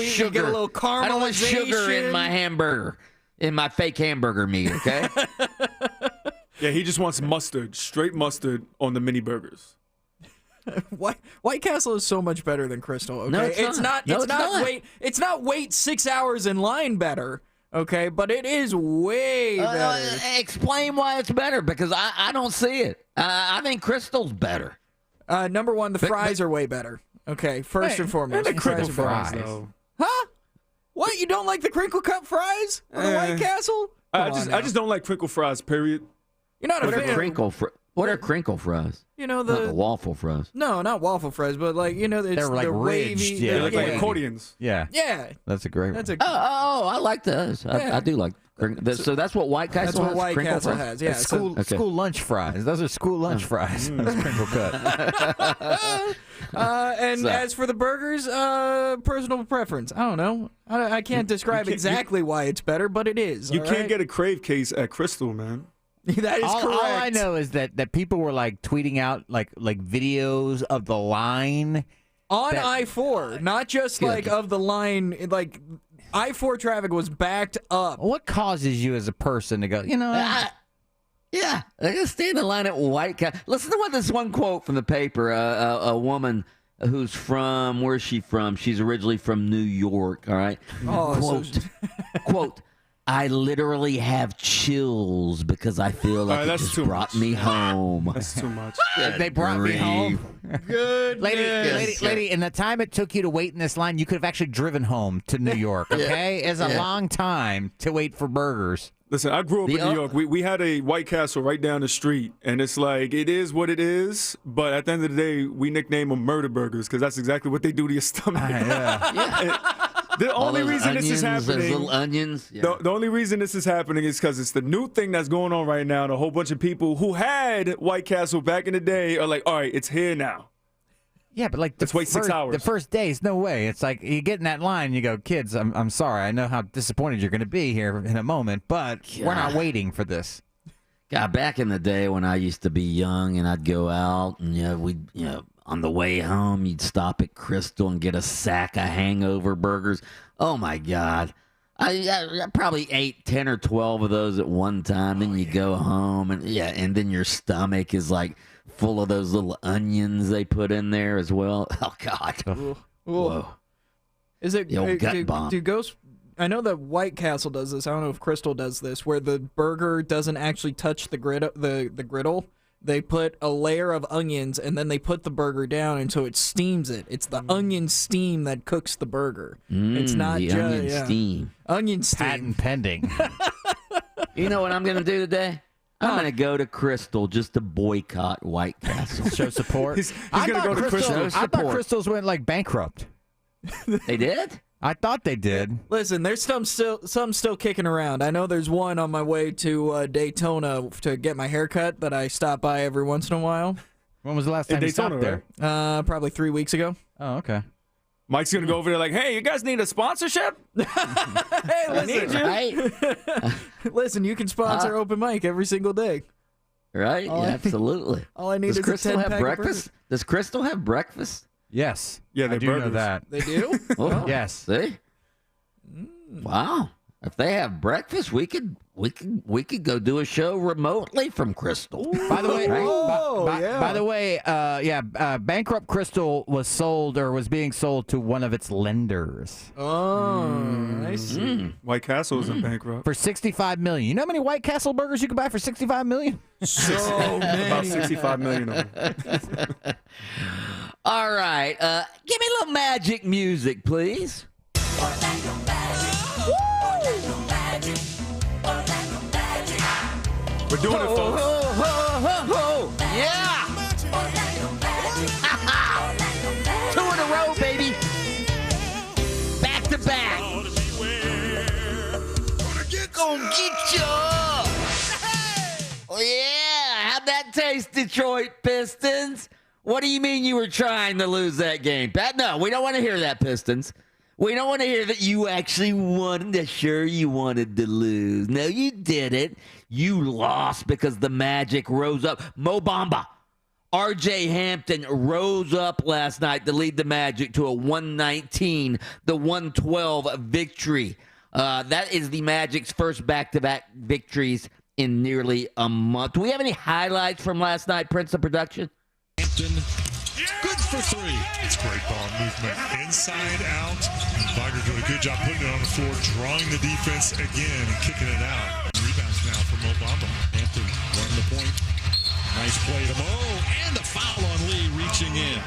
sugar. Get a little caramelization. I don't want sugar in my hamburger, in my fake hamburger meat. Okay. Yeah, he just wants mustard, straight mustard on the mini burgers. White Castle is so much better than Crystal. Okay, No, it's not. It's not wait 6 hours in line better. Okay, but it is way better. Explain why it's better, because I don't see it. I think Crystal's better. Number one, the fries are way better. Okay, first and foremost. And the crinkle fries, better. though. Huh? What? You don't like the crinkle cut fries on the White Castle? I just don't like crinkle fries, period. You're not a fan. What are crinkle fries? You know, not the waffle fries. No, not waffle fries, but they're like the ridged. wavy. Yeah, like accordions. Yeah. Yeah. That's a great one. I like those. I do like so that's what White Castle has? That's what White Castle fries? has, yeah. School lunch fries. Those are school lunch fries. That's crinkle cut. As for the burgers, personal preference. I don't know. I can't describe exactly why it's better, but it is. You can't get a crave case at Crystal, man. That is correct. All I know is that people were tweeting out like videos of the line on I-4, not just of the line. I-4 traffic was backed up. What causes you as a person to go? I just stand in line at White Castle. Listen to what this one quote from the paper. A woman who's from, where's she from? She's originally from New York. All right. Quote. I literally have chills because I feel like it just brought me home. That's too much. They brought me home. Good. Lady, in the time it took you to wait in this line, you could have actually driven home to New York, okay? It's a long time to wait for burgers. Listen, I grew up in New York. We had a White Castle right down the street, and it's like, it is what it is, but at the end of the day, we nickname them murder burgers because that's exactly what they do to your stomach. The only reason this is happening, those little onions. Yeah. The only reason this is happening is because it's the new thing that's going on right now, and a whole bunch of people who had White Castle back in the day are like, all right, it's here now. Yeah, but like let's wait 6 hours. The first days, no way. It's like you get in that line and you go, kids, I'm sorry. I know how disappointed you're going to be here in a moment, but we're not waiting for this. God, back in the day when I used to be young and I'd go out and we'd on the way home you'd stop at Crystal and get a sack of hangover burgers. Oh my God. I probably ate 10 or 12 of those at one time. Then you go home and then your stomach is like full of those little onions they put in there as well. Oh God. Whoa. Is it gut bomb. do ghost? I know that White Castle does this. I don't know if Crystal does this, where the burger doesn't actually touch the griddle. They put a layer of onions and then they put the burger down, and so it steams it. It's the onion steam that cooks the burger. It's not the just onion steam. Onion steam. Patent pending. You know what I'm going to do today? I'm going to go to Crystal just to boycott White Castle. Show support. He's going to go to Crystal. I thought Crystals went like bankrupt. They did? I thought they did. Listen, there's some still kicking around. I know there's one on my way to Daytona to get my hair cut that I stop by every once in a while. When was the last time you stopped there? Probably 3 weeks ago. Oh, okay. Mike's going to go over there like, hey, you guys need a sponsorship? Hey, listen. Listen, you can sponsor Open Mic every single day. Right? Absolutely. All I need is a 10-pack have breakfast? Does Crystal have breakfast? Yes. Yeah, I do know that. They do? Yes. See? Wow. If they have breakfast, we could go do a show remotely from Crystal. By the way, bankrupt Crystal was being sold to one of its lenders. Oh, I see. White Castle isn't bankrupt. For $65 million. You know how many White Castle burgers you could buy for $65 million? So many. About $65 million of them. All right. Give me a little magic music, please. We're doing it, folks. Yeah! 2 in a row, baby. Back to back. Gonna get ya. Oh, yeah. How'd that taste, Detroit Pistons? What do you mean you were trying to lose that game, Pat? No, we don't want to hear that, Pistons. We don't want to hear that you actually wanted to. Sure, you wanted to lose. No, you didn't. You lost because the Magic rose up. Mo Bamba, R.J. Hampton rose up last night to lead the Magic to a 119, the 112 victory. That is the Magic's first back-to-back victories in nearly a month. Do we have any highlights from last night, Prince of Production? Hampton, good for 3. It's great ball movement. Inside out. Wagner doing a good job putting it on the floor, drawing the defense again and kicking it out. Rebounds now from Obama. Hampton running the point. Nice play to Mo. And the foul on Lee reaching in.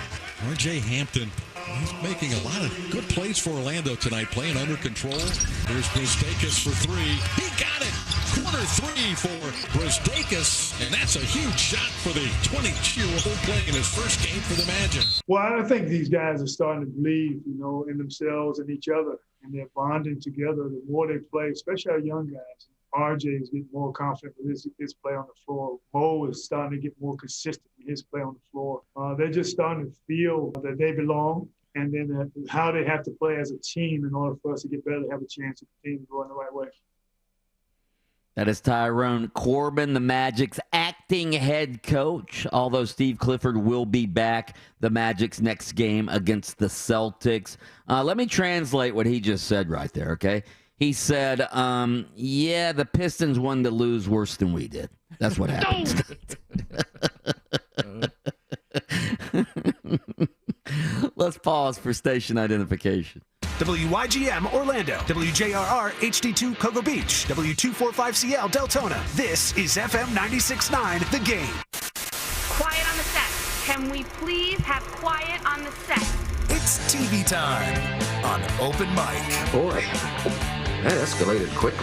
R.J. Hampton, he's making a lot of good plays for Orlando tonight, playing under control. Here's Bristakis for 3. He got it. Corner 3 for Bristakis, and that's a huge shot for the 22-year-old playing in his first game for the Magic. Well, I think these guys are starting to believe, in themselves and each other, and they're bonding together. The more they play, especially our young guys. RJ is getting more confident with his play on the floor. Mo is starting to get more consistent with his play on the floor. They're just starting to feel that they belong, and then how they have to play as a team in order for us to get better, to have a chance to continue going the right way. That is Tyrone Corbin, the Magic's acting head coach. Although Steve Clifford will be back, the Magic's next game against the Celtics. Let me translate what he just said right there, okay? He said, the Pistons wanted to lose worse than we did. That's what happened. Let's pause for station identification. WYGM Orlando, WJRR HD2 Cocoa Beach, W245CL Deltona. This is FM 96.9, The Game. Quiet on the set. Can we please have quiet on the set? It's TV time on Open Mic. Boy, that escalated quickly.